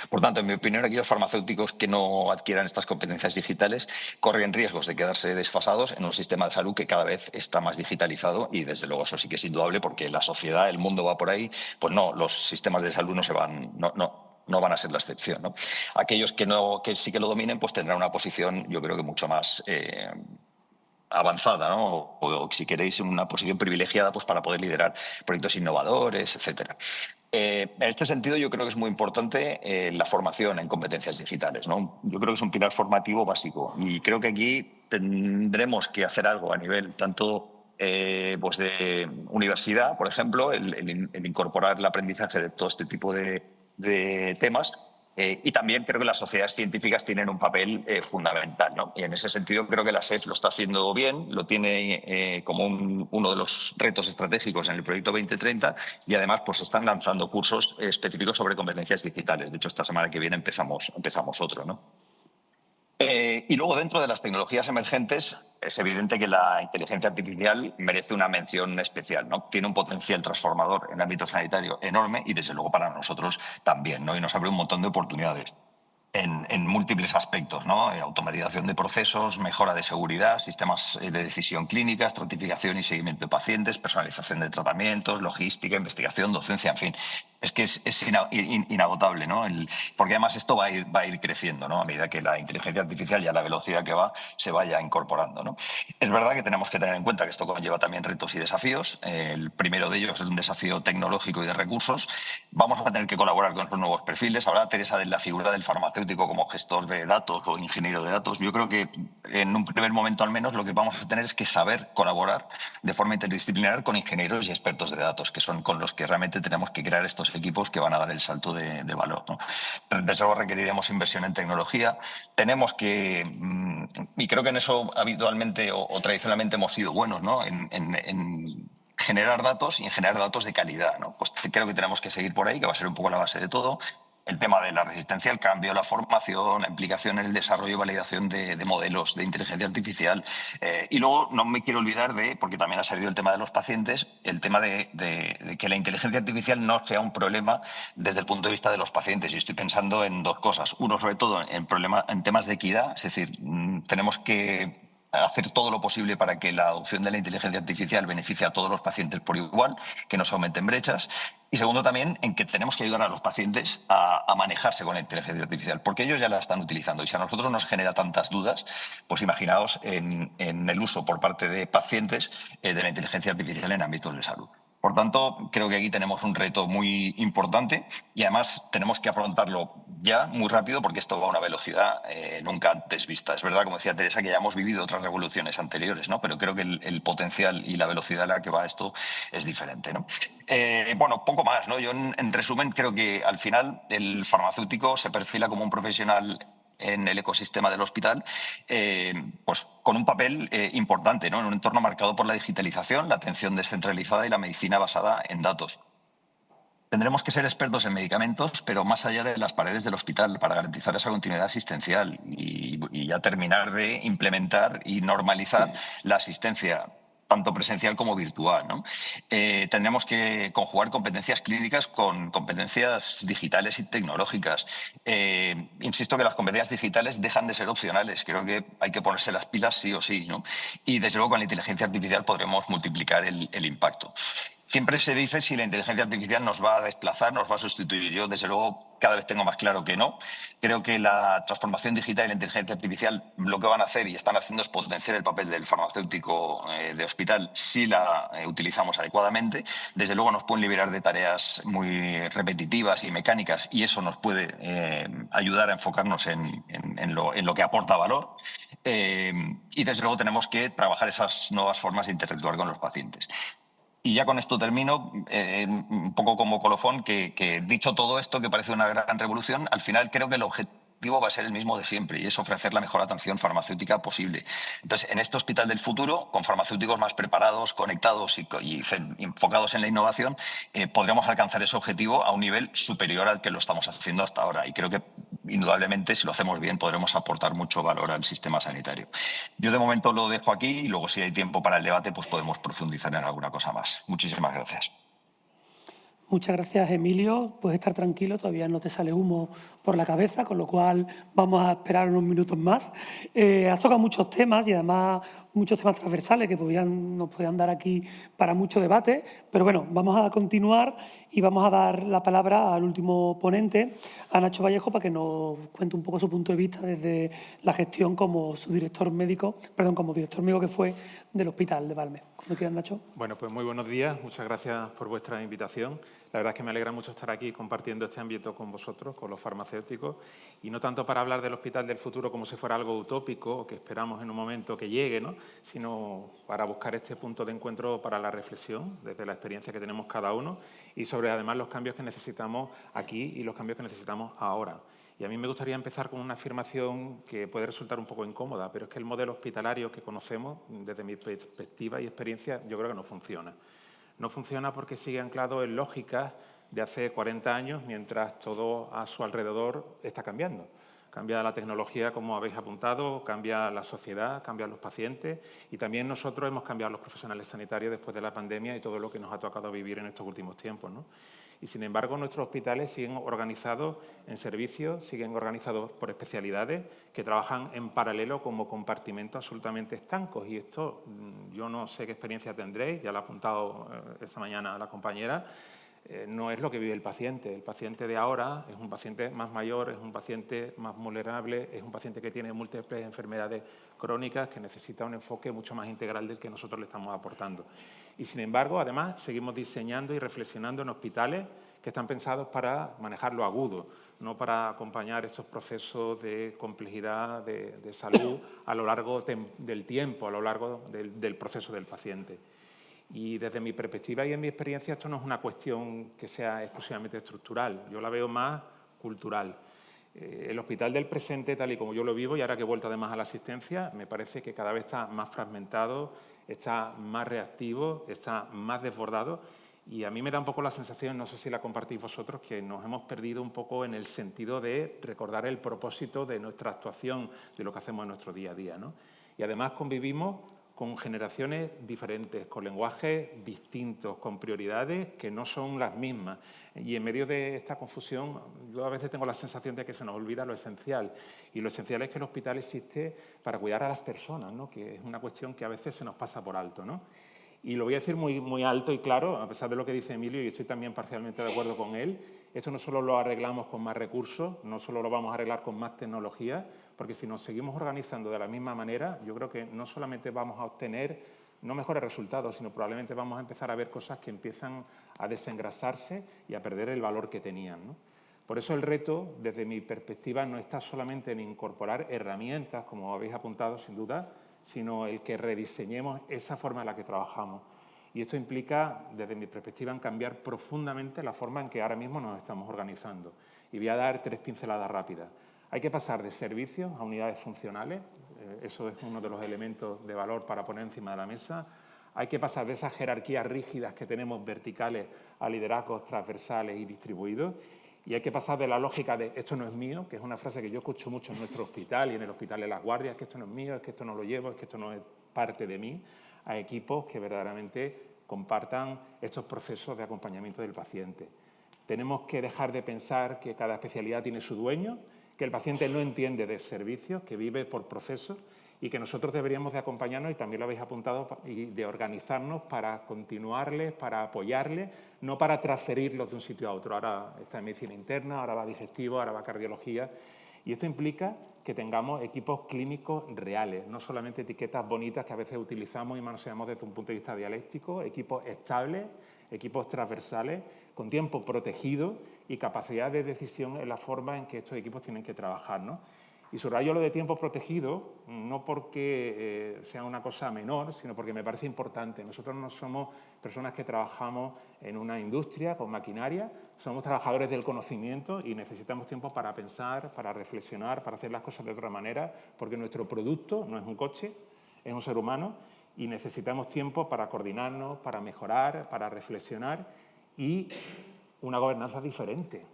Por tanto, en mi opinión, aquellos farmacéuticos que no adquieran estas competencias digitales corren riesgos de quedarse desfasados en un sistema de salud que cada vez está más digitalizado y, desde luego, eso sí que es indudable porque la sociedad, el mundo va por ahí, pues no, los sistemas de salud no van a ser la excepción, ¿no? Aquellos que sí que lo dominen, pues tendrán una posición, yo creo que mucho más avanzada, ¿no? O si queréis, una posición privilegiada pues para poder liderar proyectos innovadores, etcétera. En este sentido, yo creo que es muy importante la formación en competencias digitales, ¿no? Yo creo que es un pilar formativo básico y creo que aquí tendremos que hacer algo a nivel tanto pues de universidad, por ejemplo, el incorporar el aprendizaje de todo este tipo de temas. Y también creo que las sociedades científicas tienen un papel fundamental, ¿no? Y en ese sentido creo que la SEF lo está haciendo bien, lo tiene como uno de los retos estratégicos en el proyecto 2030 y además pues están lanzando cursos específicos sobre competencias digitales. De hecho, esta semana que viene empezamos otro, ¿no? Y luego, dentro de las tecnologías emergentes, es evidente que la inteligencia artificial merece una mención especial, ¿no? Tiene un potencial transformador en el ámbito sanitario enorme y, desde luego, para nosotros también, ¿no? Y nos abre un montón de oportunidades en múltiples aspectos, ¿no? Automatización de procesos, mejora de seguridad, sistemas de decisión clínica, estratificación y seguimiento de pacientes, personalización de tratamientos, logística, investigación, docencia, en fin. Es que es inagotable, ¿no? Porque además esto va a ir creciendo, ¿no? A medida que la inteligencia artificial y a la velocidad que va se vaya incorporando, ¿no? Es verdad que tenemos que tener en cuenta que esto conlleva también retos y desafíos. El primero de ellos es un desafío tecnológico y de recursos. Vamos a tener que colaborar con esos nuevos perfiles. Hablaba Teresa de la figura del farmacéutico como gestor de datos o ingeniero de datos. Yo creo que en un primer momento al menos lo que vamos a tener es que saber colaborar de forma interdisciplinar con ingenieros y expertos de datos, que son con los que realmente tenemos que crear estos equipos que van a dar el salto de valor, ¿no? Desde luego requeriremos inversión en tecnología. Tenemos que, y creo que en eso habitualmente o tradicionalmente hemos sido buenos, ¿no? En generar datos y en generar datos de calidad, ¿no? Pues creo que tenemos que seguir por ahí, que va a ser un poco la base de todo. el tema de la resistencia al cambio, la formación, la implicación en el desarrollo y validación de modelos de inteligencia artificial. Y luego no me quiero olvidar de, porque también ha salido el tema de los pacientes, el tema de que la inteligencia artificial no sea un problema desde el punto de vista de los pacientes. Y estoy pensando en dos cosas. Uno, sobre todo, en temas de equidad, es decir, tenemos que hacer todo lo posible para que la adopción de la inteligencia artificial beneficie a todos los pacientes por igual, que no se aumenten brechas. Y segundo, también en que tenemos que ayudar a los pacientes a manejarse con la inteligencia artificial, porque ellos ya la están utilizando. Y si a nosotros nos genera tantas dudas, pues imaginaos en el uso por parte de pacientes de la inteligencia artificial en ámbitos de salud. Por tanto, creo que aquí tenemos un reto muy importante y además tenemos que afrontarlo ya muy rápido porque esto va a una velocidad nunca antes vista. Es verdad, como decía Teresa, que ya hemos vivido otras revoluciones anteriores, ¿no? Pero creo que el potencial y la velocidad a la que va esto es diferente, ¿no? Bueno, poco más, ¿no? Yo, en resumen, creo que al final el farmacéutico se perfila como un profesional en el ecosistema del hospital, pues con un papel importante, ¿no? En un entorno marcado por la digitalización, la atención descentralizada y la medicina basada en datos. Tendremos que ser expertos en medicamentos, pero más allá de las paredes del hospital, para garantizar esa continuidad asistencial y ya terminar de implementar y normalizar la asistencia tanto presencial como virtual, ¿no? Tendremos que conjugar competencias clínicas con competencias digitales y tecnológicas. Insisto que las competencias digitales dejan de ser opcionales. Creo que hay que ponerse las pilas sí o sí, ¿no? Y desde luego con la inteligencia artificial podremos multiplicar el impacto. Siempre se dice si la inteligencia artificial nos va a desplazar, nos va a sustituir. Yo, desde luego, cada vez tengo más claro que no. Creo que la transformación digital y la inteligencia artificial lo que van a hacer y están haciendo es potenciar el papel del farmacéutico de hospital si la utilizamos adecuadamente. Desde luego nos pueden liberar de tareas muy repetitivas y mecánicas y eso nos puede ayudar a enfocarnos en lo que aporta valor. Y desde luego tenemos que trabajar esas nuevas formas de interactuar con los pacientes. Y ya con esto termino, un poco como colofón, que dicho todo esto, que parece una gran revolución, al final creo que el objetivo va a ser el mismo de siempre y es ofrecer la mejor atención farmacéutica posible. Entonces, en este hospital del futuro, con farmacéuticos más preparados, conectados y enfocados en la innovación, podremos alcanzar ese objetivo a un nivel superior al que lo estamos haciendo hasta ahora. Y creo que, indudablemente, si lo hacemos bien, podremos aportar mucho valor al sistema sanitario. Yo de momento lo dejo aquí y luego si hay tiempo para el debate pues podemos profundizar en alguna cosa más. Muchísimas gracias. Muchas gracias, Emilio. Puedes estar tranquilo, todavía no te sale humo por la cabeza, con lo cual vamos a esperar unos minutos más. Has tocado muchos temas y además muchos temas transversales que nos podían dar aquí para mucho debate, pero bueno, vamos a continuar y vamos a dar la palabra al último ponente, a Nacho Vallejo, para que nos cuente un poco su punto de vista desde la gestión como director médico que fue del Hospital de Valme. Cuando quieras, Nacho. Bueno, pues muy buenos días. Muchas gracias por vuestra invitación. La verdad es que me alegra mucho estar aquí compartiendo este ámbito con vosotros, con los farmacéuticos, y no tanto para hablar del Hospital del Futuro como si fuera algo utópico o que esperamos en un momento que llegue, ¿no? Sino para buscar este punto de encuentro para la reflexión desde la experiencia que tenemos cada uno y sobre además los cambios que necesitamos aquí y los cambios que necesitamos ahora. Y a mí me gustaría empezar con una afirmación que puede resultar un poco incómoda, pero es que el modelo hospitalario que conocemos, desde mi perspectiva y experiencia, yo creo que no funciona. No funciona porque sigue anclado en lógicas de hace 40 años, mientras todo a su alrededor está cambiando. Cambia la tecnología, como habéis apuntado, cambia la sociedad, cambian los pacientes y también nosotros hemos cambiado los profesionales sanitarios después de la pandemia y todo lo que nos ha tocado vivir en estos últimos tiempos, ¿no? Y, sin embargo, nuestros hospitales siguen organizados en servicios, siguen organizados por especialidades que trabajan en paralelo como compartimentos absolutamente estancos. Y esto, yo no sé qué experiencia tendréis, ya lo ha apuntado esta mañana la compañera, no es lo que vive el paciente. El paciente de ahora es un paciente más mayor, es un paciente más vulnerable, es un paciente que tiene múltiples enfermedades crónicas, que necesita un enfoque mucho más integral del que nosotros le estamos aportando. Y, sin embargo, además, seguimos diseñando y reflexionando en hospitales que están pensados para manejar lo agudo, no para acompañar estos procesos de complejidad de salud a lo largo del tiempo, a lo largo del proceso del paciente. Y desde mi perspectiva y en mi experiencia, esto no es una cuestión que sea exclusivamente estructural, yo la veo más cultural. El hospital del presente, tal y como yo lo vivo, y ahora que he vuelto además a la asistencia, me parece que cada vez está más fragmentado, está más reactivo, está más desbordado Y a mí me da un poco la sensación, no sé si la compartís vosotros, que nos hemos perdido un poco en el sentido de recordar el propósito de nuestra actuación, de lo que hacemos en nuestro día a día, ¿no? Y además convivimos con generaciones diferentes, con lenguajes distintos, con prioridades que no son las mismas. Y en medio de esta confusión, yo a veces tengo la sensación de que se nos olvida lo esencial. Y lo esencial es que el hospital existe para cuidar a las personas, ¿no? Que es una cuestión que a veces se nos pasa por alto, ¿no? Y lo voy a decir muy alto y claro, a pesar de lo que dice Emilio, y estoy también parcialmente de acuerdo con él, esto no solo lo arreglamos con más recursos, no solo lo vamos a arreglar con más tecnología, porque si nos seguimos organizando de la misma manera, yo creo que no solamente vamos a obtener no mejores resultados, sino probablemente vamos a empezar a ver cosas que empiezan a desengrasarse y a perder el valor que tenían, ¿no? Por eso el reto, desde mi perspectiva, no está solamente en incorporar herramientas, como habéis apuntado sin duda, sino el que rediseñemos esa forma en la que trabajamos. Y esto implica, desde mi perspectiva, en cambiar profundamente la forma en que ahora mismo nos estamos organizando. Y voy a dar 3 pinceladas rápidas. Hay que pasar de servicios a unidades funcionales, eso es uno de los elementos de valor para poner encima de la mesa. Hay que pasar de esas jerarquías rígidas que tenemos verticales a liderazgos transversales y distribuidos. Y hay que pasar de la lógica de esto no es mío, que es una frase que yo escucho mucho en nuestro hospital y en el hospital de las guardias, que esto no es mío, es que esto no lo llevo, es que esto no es parte de mí, a equipos que verdaderamente compartan estos procesos de acompañamiento del paciente. Tenemos que dejar de pensar que cada especialidad tiene su dueño, que el paciente no entiende de servicios, que vive por procesos y que nosotros deberíamos de acompañarnos, y también lo habéis apuntado, y de organizarnos para continuarles, para apoyarles, no para transferirlos de un sitio a otro. Ahora está en medicina interna, ahora va digestivo, ahora va cardiología. Y esto implica que tengamos equipos clínicos reales, no solamente etiquetas bonitas que a veces utilizamos y manoseamos desde un punto de vista dialéctico, equipos estables, equipos transversales, con tiempo protegido y capacidad de decisión en la forma en que estos equipos tienen que trabajar, ¿no? Y subrayo lo de tiempo protegido, no porque sea una cosa menor, sino porque me parece importante. Nosotros no somos personas que trabajamos en una industria con maquinaria, somos trabajadores del conocimiento y necesitamos tiempo para pensar, para reflexionar, para hacer las cosas de otra manera, porque nuestro producto no es un coche, es un ser humano y necesitamos tiempo para coordinarnos, para mejorar, para reflexionar y una gobernanza diferente,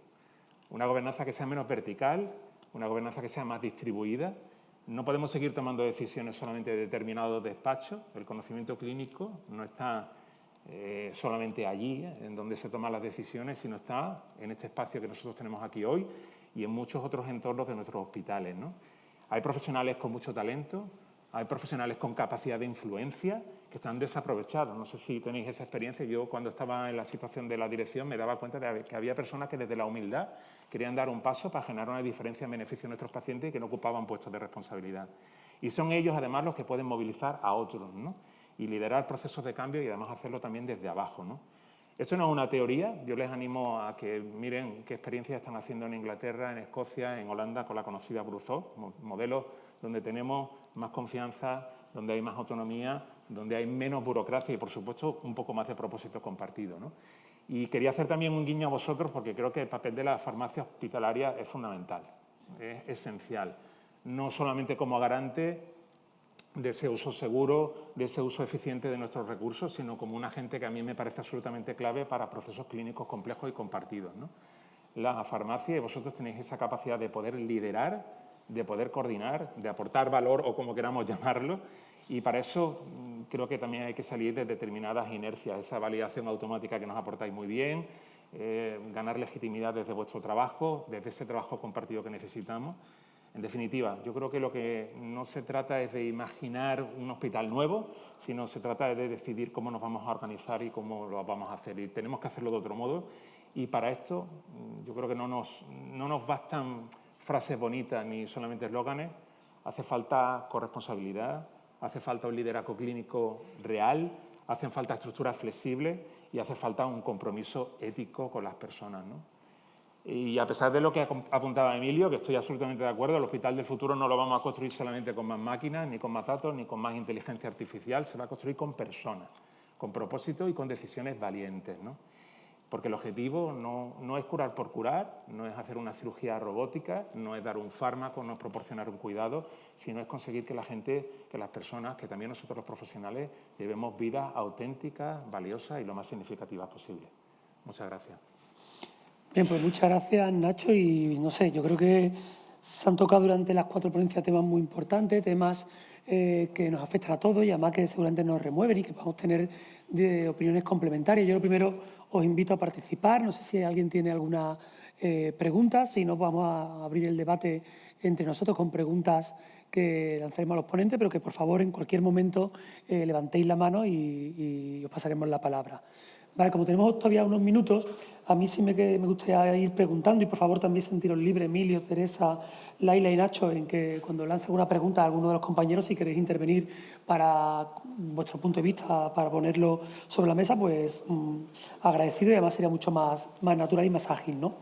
una gobernanza que sea menos vertical, una gobernanza que sea más distribuida. No podemos seguir tomando decisiones solamente de determinados despachos. El conocimiento clínico no está solamente allí, en donde se toman las decisiones, sino está en este espacio que nosotros tenemos aquí hoy y en muchos otros entornos de nuestros hospitales, ¿no? Hay profesionales con mucho talento, hay profesionales con capacidad de influencia que están desaprovechados. No sé si tenéis esa experiencia. Yo, cuando estaba en la situación de la dirección, me daba cuenta de que había personas que desde la humildad querían dar un paso para generar una diferencia en beneficio de nuestros pacientes y que no ocupaban puestos de responsabilidad. Y son ellos, además, los que pueden movilizar a otros, ¿no? Y liderar procesos de cambio y, además, hacerlo también desde abajo, ¿no? Esto no es una teoría. Yo les animo a que miren qué experiencias están haciendo en Inglaterra, en Escocia, en Holanda, con la conocida Bruzó, modelos donde tenemos más confianza, donde hay más autonomía, donde hay menos burocracia y, por supuesto, un poco más de propósito compartido, ¿no? Y quería hacer también un guiño a vosotros porque creo que el papel de la farmacia hospitalaria es fundamental, es esencial. No solamente como garante de ese uso seguro, de ese uso eficiente de nuestros recursos, sino como un agente que a mí me parece absolutamente clave para procesos clínicos complejos y compartidos, ¿no? La farmacia, y vosotros tenéis esa capacidad de poder liderar, de poder coordinar, de aportar valor o como queramos llamarlo, y para eso creo que también hay que salir de determinadas inercias, esa validación automática que nos aportáis muy bien, ganar legitimidad desde vuestro trabajo, desde ese trabajo compartido que necesitamos. En definitiva, yo creo que lo que no se trata es de imaginar un hospital nuevo, sino se trata de decidir cómo nos vamos a organizar y cómo lo vamos a hacer. Y tenemos que hacerlo de otro modo. Y para esto yo creo que no nos bastan frases bonitas ni solamente eslóganes. Hace falta corresponsabilidad, hace falta un liderazgo clínico real, hacen falta estructuras flexibles y hace falta un compromiso ético con las personas, ¿no? Y a pesar de lo que apuntaba Emilio, que estoy absolutamente de acuerdo, el hospital del futuro no lo vamos a construir solamente con más máquinas, ni con más datos, ni con más inteligencia artificial, se va a construir con personas, con propósito y con decisiones valientes, ¿no? Porque el objetivo no es curar por curar, no es hacer una cirugía robótica, no es dar un fármaco, no es proporcionar un cuidado, sino es conseguir que la gente, que las personas, que también nosotros los profesionales, llevemos vidas auténticas, valiosas y lo más significativas posible. Muchas gracias. Bien, pues muchas gracias, Nacho. Y no sé, yo creo que se han tocado durante las 4 ponencias temas muy importantes, temas que nos afectan a todos y además que seguramente nos remueven y que podamos tener de opiniones complementarias. Yo lo primero os invito a participar. No sé si alguien tiene alguna pregunta. Si no, vamos a abrir el debate entre nosotros con preguntas que lanzaremos a los ponentes, pero que por favor en cualquier momento levantéis la mano y os pasaremos la palabra. Vale, como tenemos todavía unos minutos, a mí sí me gustaría ir preguntando y por favor también sentiros libres, Emilio, Teresa, Laila y Nacho, en que cuando lance alguna pregunta a alguno de los compañeros, si queréis intervenir para vuestro punto de vista, para ponerlo sobre la mesa, pues agradecido y además sería mucho más natural y más ágil, ¿no?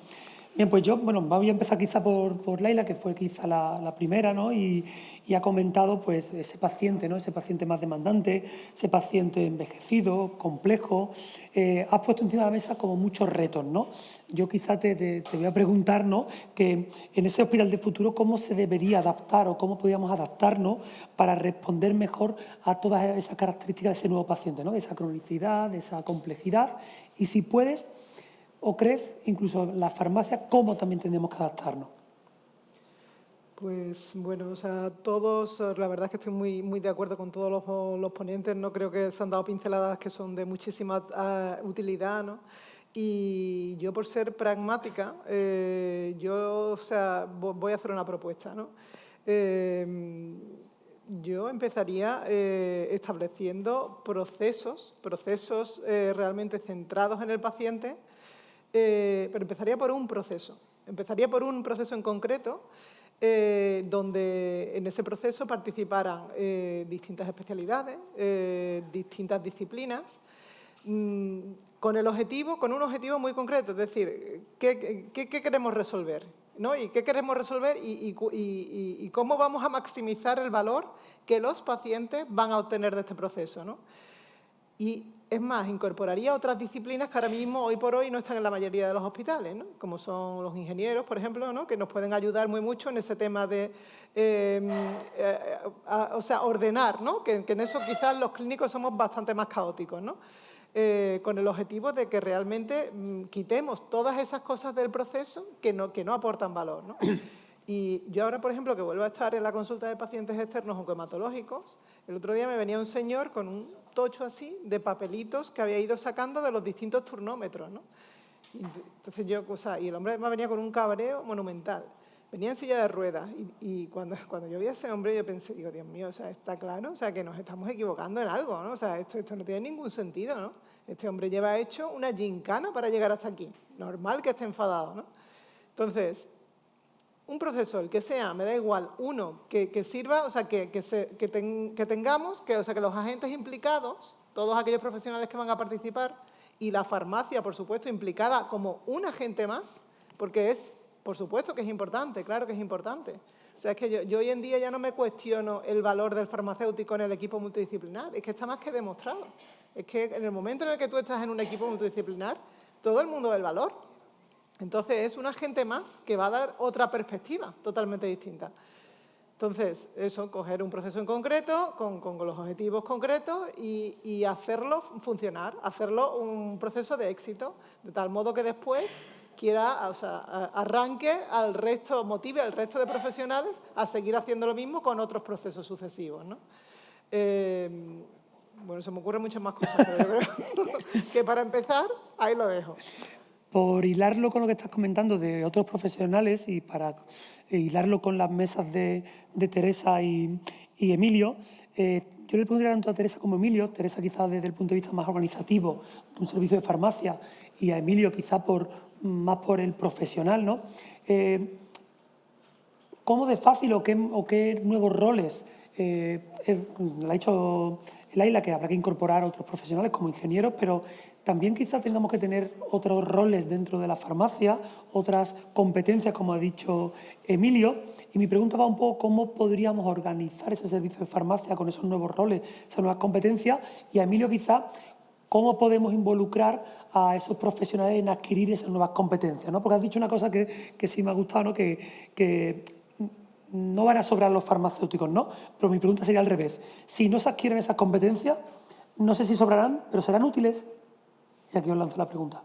Bien, pues yo, bueno, voy a empezar quizá por Laila, que fue quizá la primera, ¿no? Y ha comentado, pues, ese paciente, ¿no? Ese paciente más demandante, ese paciente envejecido, complejo. Has puesto encima de la mesa como muchos retos, ¿no? Yo quizá te voy a preguntar, ¿no? Que en ese hospital de futuro, ¿cómo se debería adaptar o cómo podríamos adaptarnos para responder mejor a todas esas características de ese nuevo paciente, ¿no? De esa cronicidad, de esa complejidad. Y si puedes, ¿o crees, incluso las farmacias, cómo también tendríamos que adaptarnos? Pues bueno, o sea, todos, la verdad es que estoy muy de acuerdo con todos los ponentes, ¿no? Creo que se han dado pinceladas que son de muchísima utilidad, ¿no? Y yo, por ser pragmática, yo, o sea, voy a hacer una propuesta, ¿no? Yo empezaría estableciendo procesos realmente centrados en el paciente, pero empezaría por un proceso. Empezaría por un proceso en concreto, donde en ese proceso participaran distintas especialidades, distintas disciplinas, con un objetivo muy concreto, es decir, ¿qué queremos resolver? ¿No? ¿Y qué queremos resolver y cómo vamos a maximizar el valor que los pacientes van a obtener de este proceso, ¿no? Y es más, incorporaría otras disciplinas que ahora mismo, hoy por hoy, no están en la mayoría de los hospitales, ¿no? Como son los ingenieros, por ejemplo, ¿no? Que nos pueden ayudar muy mucho en ese tema de, o sea, ordenar, ¿no? Que en eso quizás los clínicos somos bastante más caóticos, ¿no? Con el objetivo de que realmente quitemos todas esas cosas del proceso que no aportan valor, ¿no? Y yo ahora, por ejemplo, que vuelvo a estar en la consulta de pacientes externos oncohematológicos, el otro día me venía un señor con un tocho así de papelitos que había ido sacando de los distintos turnómetros, ¿no? Entonces yo, o sea, y el hombre me venía con un cabreo monumental. Venía en silla de ruedas y cuando yo vi a ese hombre yo pensé, digo, Dios mío, o sea, está claro, o sea, que nos estamos equivocando en algo, ¿no? O sea, esto no tiene ningún sentido, ¿no? Este hombre lleva hecho una gincana para llegar hasta aquí. Normal que esté enfadado, ¿no? Entonces, un proceso, el que sea, me da igual, uno que sirva, o sea, que tengamos, o sea, que los agentes implicados, todos aquellos profesionales que van a participar, y la farmacia, por supuesto, implicada como un agente más, porque es, por supuesto que es importante, claro que es importante. O sea, es que yo hoy en día ya no me cuestiono el valor del farmacéutico en el equipo multidisciplinar, es que está más que demostrado. Es que en el momento en el que tú estás en un equipo multidisciplinar, todo el mundo ve el valor. Entonces, es un agente más que va a dar otra perspectiva totalmente distinta. Entonces, eso, coger un proceso en concreto, con los objetivos concretos y hacerlo funcionar, hacerlo un proceso de éxito, de tal modo que después arranque al resto, motive al resto de profesionales a seguir haciendo lo mismo con otros procesos sucesivos, ¿no? Bueno, se me ocurren muchas más cosas, pero yo creo que para empezar, ahí lo dejo. Por hilarlo con lo que estás comentando de otros profesionales y para hilarlo con las mesas de Teresa y Emilio, yo le pondría tanto a Teresa como a Emilio, Teresa quizás desde el punto de vista más organizativo de un servicio de farmacia y a Emilio quizás más por el profesional, ¿no? ¿Cómo de fácil o qué nuevos roles? Lo ha dicho Laila, que habrá que incorporar a otros profesionales como ingenieros, pero también quizá tengamos que tener otros roles dentro de la farmacia, otras competencias, como ha dicho Emilio. Y mi pregunta va un poco cómo podríamos organizar ese servicio de farmacia con esos nuevos roles, esas nuevas competencias. Y a Emilio quizá, ¿cómo podemos involucrar a esos profesionales en adquirir esas nuevas competencias, ¿no? Porque has dicho una cosa que sí me ha gustado, ¿no? Que no van a sobrar los farmacéuticos, ¿no? Pero mi pregunta sería al revés. Si no se adquieren esas competencias, no sé si sobrarán, pero serán útiles. Y aquí os lanzo la pregunta.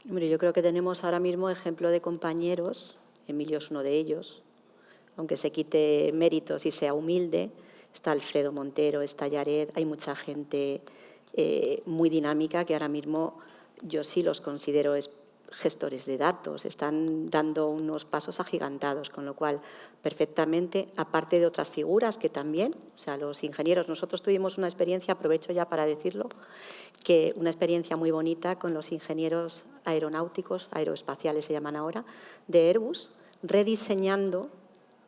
Hombre, yo creo que tenemos ahora mismo ejemplo de compañeros, Emilio es uno de ellos, aunque se quite méritos y sea humilde, está Alfredo Montero, está Yared, hay mucha gente muy dinámica que ahora mismo yo sí los considero gestores de datos, están dando unos pasos agigantados, con lo cual perfectamente, aparte de otras figuras que también, o sea, los ingenieros, nosotros tuvimos una experiencia, aprovecho ya para decirlo, que una experiencia muy bonita con los ingenieros aeronáuticos, aeroespaciales se llaman ahora, de Airbus, rediseñando,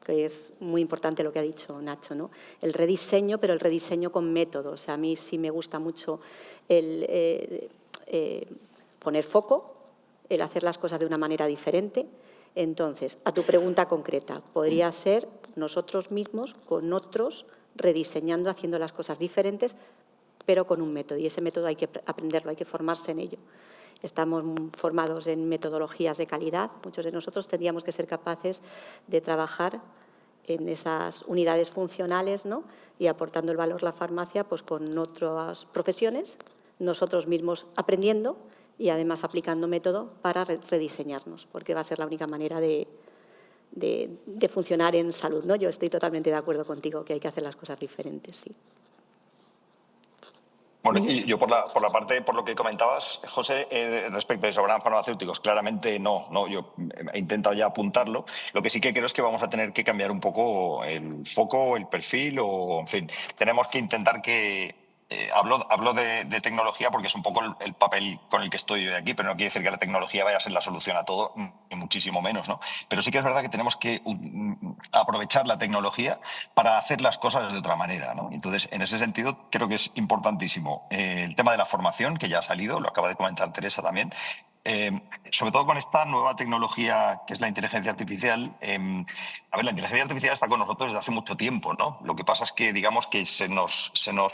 que es muy importante lo que ha dicho Nacho, ¿no? El rediseño, pero el rediseño con método. O sea, a mí sí me gusta mucho el poner foco, el hacer las cosas de una manera diferente. Entonces, a tu pregunta concreta, podría ser nosotros mismos con otros rediseñando, haciendo las cosas diferentes, pero con un método. Y ese método hay que aprenderlo, hay que formarse en ello. Estamos formados en metodologías de calidad. Muchos de nosotros tendríamos que ser capaces de trabajar en esas unidades funcionales, ¿no? Y aportando el valor a la farmacia pues, con otras profesiones, nosotros mismos aprendiendo y además aplicando método para rediseñarnos, porque va a ser la única manera de funcionar en salud, ¿no? Yo estoy totalmente de acuerdo contigo que hay que hacer las cosas diferentes, sí. Bueno, y yo por la parte, por lo que comentabas, José, respecto de sobran farmacéuticos, claramente no, yo he intentado ya apuntarlo. Lo que sí que creo es que vamos a tener que cambiar un poco el foco, el perfil, o en fin, tenemos que intentar que... hablo de tecnología porque es un poco el papel con el que estoy yo aquí, pero no quiere decir que la tecnología vaya a ser la solución a todo, ni muchísimo menos, ¿no? Pero sí que es verdad que tenemos que aprovechar la tecnología para hacer las cosas de otra manera, ¿no? Entonces, en ese sentido, creo que es importantísimo el tema de la formación, que ya ha salido, lo acaba de comentar Teresa también. Sobre todo con esta nueva tecnología que es la inteligencia artificial. A ver, la inteligencia artificial está con nosotros desde hace mucho tiempo, ¿no? Lo que pasa es que, digamos, que se nos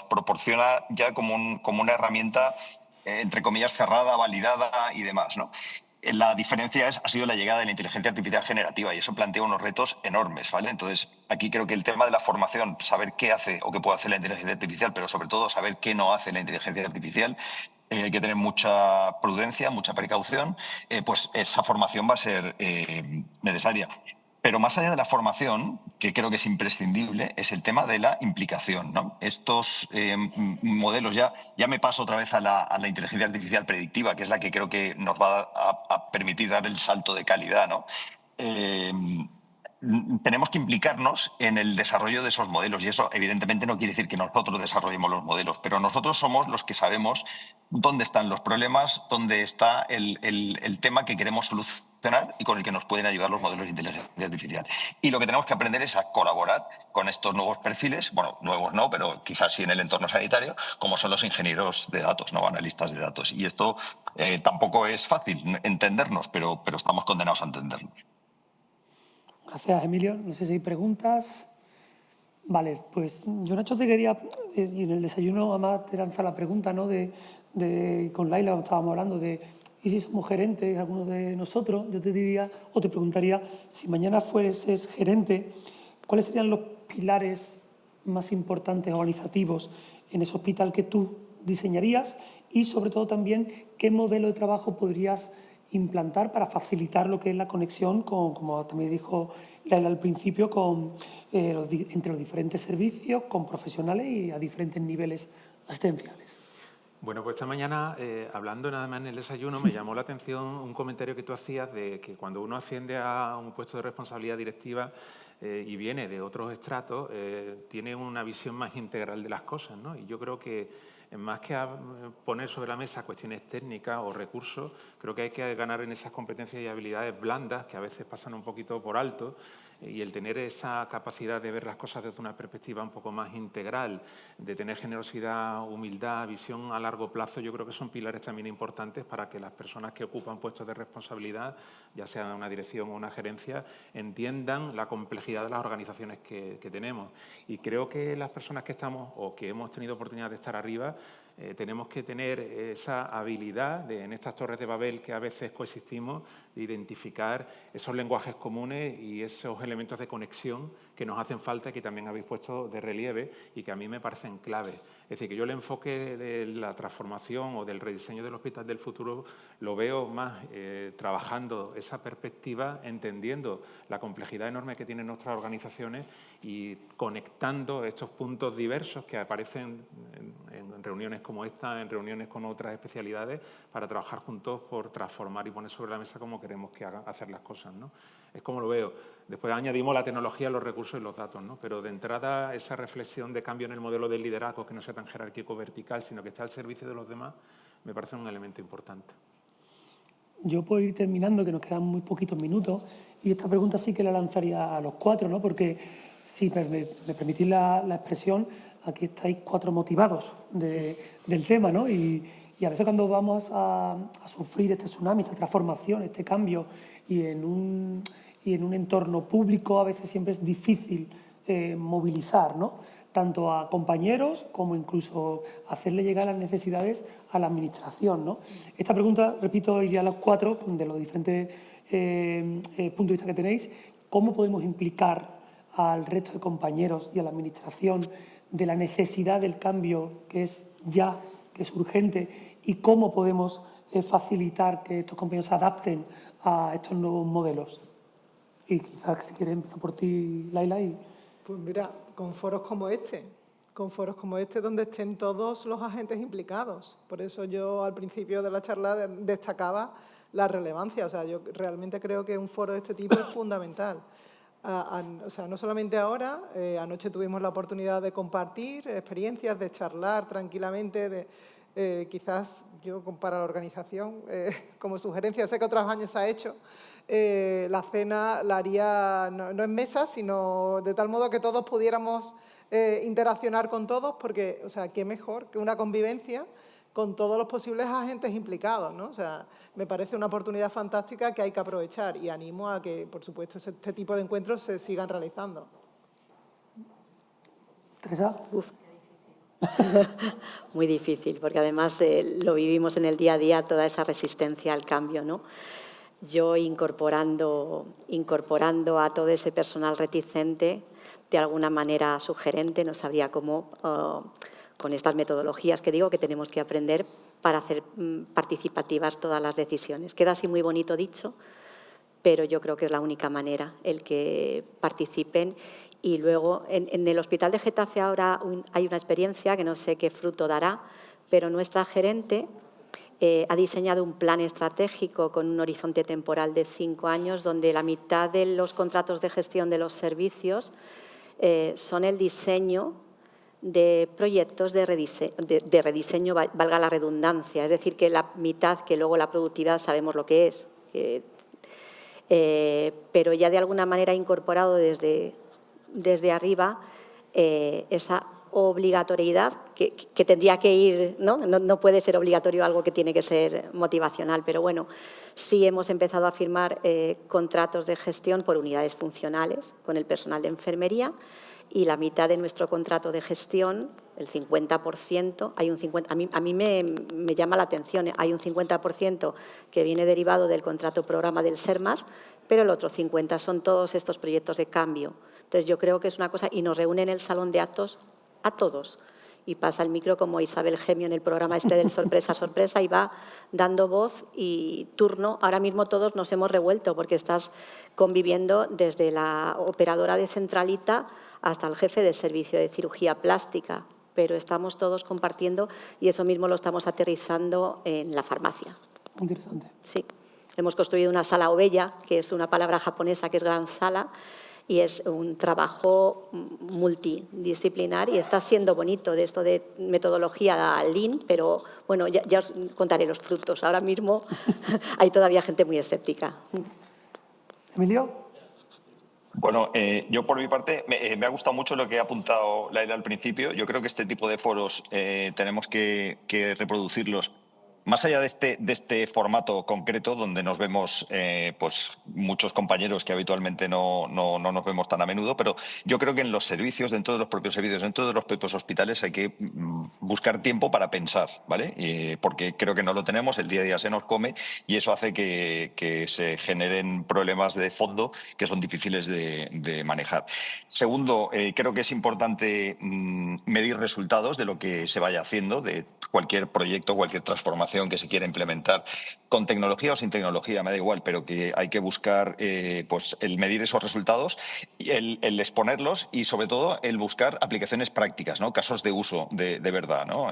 proporciona ya como una herramienta, entre comillas, cerrada, validada y demás, ¿no? La diferencia ha sido la llegada de la inteligencia artificial generativa y eso plantea unos retos enormes, ¿vale? Entonces, aquí creo que el tema de la formación, saber qué hace o qué puede hacer la inteligencia artificial, pero sobre todo saber qué no hace la inteligencia artificial, hay que tener mucha prudencia, mucha precaución, pues esa formación va a ser necesaria. Pero más allá de la formación, que creo que es imprescindible, es el tema de la implicación, ¿no? Estos modelos, ya me paso otra vez a la inteligencia artificial predictiva, que es la que creo que nos va a permitir dar el salto de calidad, ¿no? Tenemos que implicarnos en el desarrollo de esos modelos y eso evidentemente no quiere decir que nosotros desarrollemos los modelos, pero nosotros somos los que sabemos dónde están los problemas, dónde está el tema que queremos solucionar y con el que nos pueden ayudar los modelos de inteligencia artificial. Y lo que tenemos que aprender es a colaborar con estos nuevos perfiles, bueno, nuevos no, pero quizás sí en el entorno sanitario, como son los ingenieros de datos, no analistas de datos. Y esto tampoco es fácil entendernos, pero estamos condenados a entenderlo. Gracias, Emilio. No sé si hay preguntas. Vale, pues yo, Nacho, te quería, y en el desayuno además te lanza la pregunta, ¿no? Con Laila, cuando estábamos hablando de, ¿y si somos gerentes, algunos de nosotros? Yo te diría, o te preguntaría, si mañana fueses gerente, ¿cuáles serían los pilares más importantes organizativos en ese hospital que tú diseñarías? Y sobre todo también, ¿qué modelo de trabajo podrías implantar para facilitar lo que es la conexión con, como también dijo Laila al principio, entre los diferentes servicios, con profesionales y a diferentes niveles asistenciales? Bueno, pues esta mañana, hablando nada más en el desayuno, me llamó la atención un comentario que tú hacías de que cuando uno asciende a un puesto de responsabilidad directiva y viene de otros estratos, tiene una visión más integral de las cosas, ¿no? Y yo creo que más que poner sobre la mesa cuestiones técnicas o recursos, creo que hay que ganar en esas competencias y habilidades blandas que a veces pasan un poquito por alto, y el tener esa capacidad de ver las cosas desde una perspectiva un poco más integral, de tener generosidad, humildad, visión a largo plazo, yo creo que son pilares también importantes para que las personas que ocupan puestos de responsabilidad, ya sea una dirección o una gerencia, entiendan la complejidad de las organizaciones que tenemos. Y creo que las personas que estamos o que hemos tenido oportunidad de estar arriba, Tenemos que tener esa habilidad en estas torres de Babel que a veces coexistimos, de identificar esos lenguajes comunes y esos elementos de conexión que nos hacen falta y que también habéis puesto de relieve y que a mí me parecen clave. Es decir, que yo el enfoque de la transformación o del rediseño del Hospital del Futuro lo veo más trabajando esa perspectiva, entendiendo la complejidad enorme que tienen nuestras organizaciones y conectando estos puntos diversos que aparecen en reuniones como esta, en reuniones con otras especialidades, para trabajar juntos por transformar y poner sobre la mesa cómo queremos que hacer las cosas, ¿no? Es como lo veo. Después añadimos la tecnología, los recursos y los datos, ¿no? Pero de entrada esa reflexión de cambio en el modelo del liderazgo, que no sea tan jerárquico vertical, sino que esté al servicio de los demás, me parece un elemento importante. Yo, por ir terminando, que nos quedan muy poquitos minutos, y esta pregunta sí que la lanzaría a los cuatro, ¿no? Porque, si me permitís la expresión, aquí estáis cuatro motivados del tema, ¿no? Y a veces cuando vamos a sufrir este tsunami, esta transformación, este cambio, y en un entorno público a veces siempre es difícil movilizar, ¿no? Tanto a compañeros como incluso hacerle llegar las necesidades a la administración, ¿no? Esta pregunta, repito, iría a los cuatro, de los diferentes puntos de vista que tenéis. ¿Cómo podemos implicar al resto de compañeros y a la administración de la necesidad del cambio que es ya, que es urgente, y cómo podemos facilitar que estos compañeros se adapten a estos nuevos modelos? Y quizás, si quieres, empiezo por ti, Laila. Pues mira, con foros como este donde estén todos los agentes implicados. Por eso yo al principio de la charla destacaba la relevancia. O sea, yo realmente creo que un foro de este tipo es fundamental. O sea, no solamente ahora, anoche tuvimos la oportunidad de compartir experiencias, de charlar tranquilamente, quizás yo para la organización, como sugerencia, sé que otros años se ha hecho, la cena la haría no en mesa, sino de tal modo que todos pudiéramos interaccionar con todos, porque, o sea, qué mejor que una convivencia con todos los posibles agentes implicados, ¿no? O sea, me parece una oportunidad fantástica que hay que aprovechar y animo a que, por supuesto, este tipo de encuentros se sigan realizando. ¿Teresa? Muy difícil, porque además lo vivimos en el día a día, toda esa resistencia al cambio, ¿no? Yo incorporando a todo ese personal reticente, de alguna manera sugerente, no sabría cómo, con estas metodologías que digo que tenemos que aprender para hacer participativas todas las decisiones. Queda así muy bonito dicho, pero yo creo que es la única manera el que participen. Y luego, en el Hospital de Getafe ahora hay una experiencia que no sé qué fruto dará, pero nuestra gerente ha diseñado un plan estratégico con un horizonte temporal de 5 años, donde la mitad de los contratos de gestión de los servicios son el diseño de proyectos de rediseño, valga la redundancia. Es decir, que la mitad, que luego la productividad sabemos lo que es, pero ya de alguna manera ha incorporado desde arriba esa obligatoriedad que tendría que ir, ¿no? No puede ser obligatorio algo que tiene que ser motivacional, pero bueno, sí hemos empezado a firmar contratos de gestión por unidades funcionales con el personal de enfermería, y la mitad de nuestro contrato de gestión, el 50%, hay un 50%, a mí me llama la atención, hay un 50% que viene derivado del contrato programa del SERMAS, pero el otro 50% son todos estos proyectos de cambio. Entonces, yo creo que es una cosa, y nos reúne en el salón de actos a todos, y pasa el micro como Isabel Gemio en el programa este del Sorpresa, Sorpresa, y va dando voz y turno. Ahora mismo todos nos hemos revuelto porque estás conviviendo desde la operadora de centralita hasta el jefe de servicio de cirugía plástica, pero estamos todos compartiendo y eso mismo lo estamos aterrizando en la farmacia. Interesante. Sí. Hemos construido una sala Obeya, que es una palabra japonesa que es gran sala, y es un trabajo multidisciplinar y está siendo bonito de esto de metodología Lean, pero bueno, ya os contaré los frutos. Ahora mismo hay todavía gente muy escéptica. Emilio. Bueno, yo por mi parte me ha gustado mucho lo que ha apuntado Laila al principio. Yo creo que este tipo de foros tenemos que reproducirlos Más allá de este formato concreto, donde nos vemos pues muchos compañeros que habitualmente no nos vemos tan a menudo, pero yo creo que en los servicios, dentro de los propios servicios, dentro de los propios hospitales, hay que buscar tiempo para pensar, ¿vale? Porque creo que no lo tenemos, el día a día se nos come y eso hace que se generen problemas de fondo que son difíciles de manejar. Segundo, creo que es importante medir resultados de lo que se vaya haciendo, de cualquier proyecto, cualquier transformación que se quiera implementar, con tecnología o sin tecnología, me da igual, pero que hay que buscar pues el medir esos resultados, el exponerlos y, sobre todo, el buscar aplicaciones prácticas, ¿no? Casos de uso de verdad, ¿no?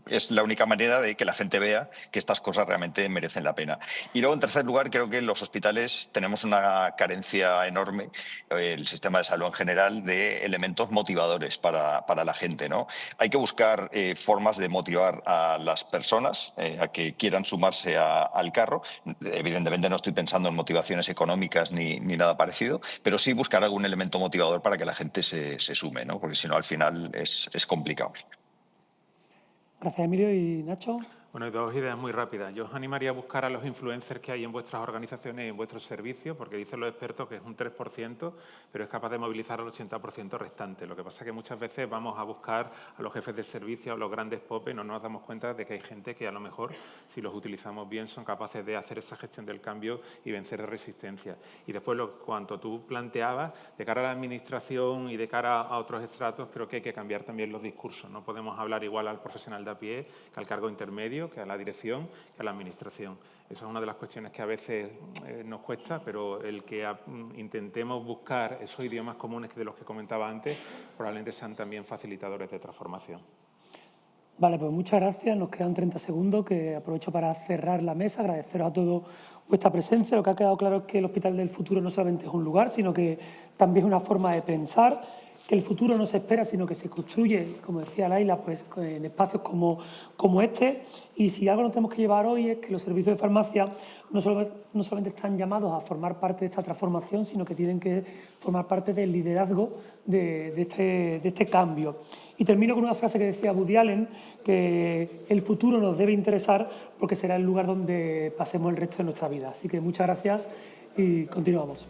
Es la única manera de que la gente vea que estas cosas realmente merecen la pena. Y luego, en tercer lugar, creo que en los hospitales tenemos una carencia enorme, el sistema de salud en general, de elementos motivadores para la gente, ¿no? Hay que buscar formas de motivar a las personas a que quieran sumarse al carro. Evidentemente no estoy pensando en motivaciones económicas ni nada parecido, pero sí buscar algún elemento motivador para que la gente se sume, ¿no? Porque si no, al final es complicado. Gracias, Emilio. ¿Y Nacho? Bueno, hay dos ideas muy rápidas. Yo os animaría a buscar a los influencers que hay en vuestras organizaciones y en vuestros servicios, porque dicen los expertos que es un 3%, pero es capaz de movilizar al 80% restante. Lo que pasa es que muchas veces vamos a buscar a los jefes de servicio, a los grandes popes, y no nos damos cuenta de que hay gente que a lo mejor, si los utilizamos bien, son capaces de hacer esa gestión del cambio y vencer resistencia. Y después, cuanto tú planteabas, de cara a la administración y de cara a otros estratos, creo que hay que cambiar también los discursos. No podemos hablar igual al profesional de a pie que al cargo intermedio, que a la dirección, que a la administración. Esa es una de las cuestiones que a veces nos cuesta, pero el que intentemos buscar esos idiomas comunes de los que comentaba antes, probablemente sean también facilitadores de transformación. Vale, pues muchas gracias. Nos quedan 30 segundos, que aprovecho para cerrar la mesa. Agradeceros a todos vuestra presencia. Lo que ha quedado claro es que el Hospital del Futuro no solamente es un lugar, sino que también es una forma de pensar, que el futuro no se espera, sino que se construye, como decía Laila, pues en espacios como este. Y si algo nos tenemos que llevar hoy es que los servicios de farmacia no solamente están llamados a formar parte de esta transformación, sino que tienen que formar parte del liderazgo de este cambio. Y termino con una frase que decía Woody Allen, que el futuro nos debe interesar porque será el lugar donde pasemos el resto de nuestra vida. Así que muchas gracias y continuamos.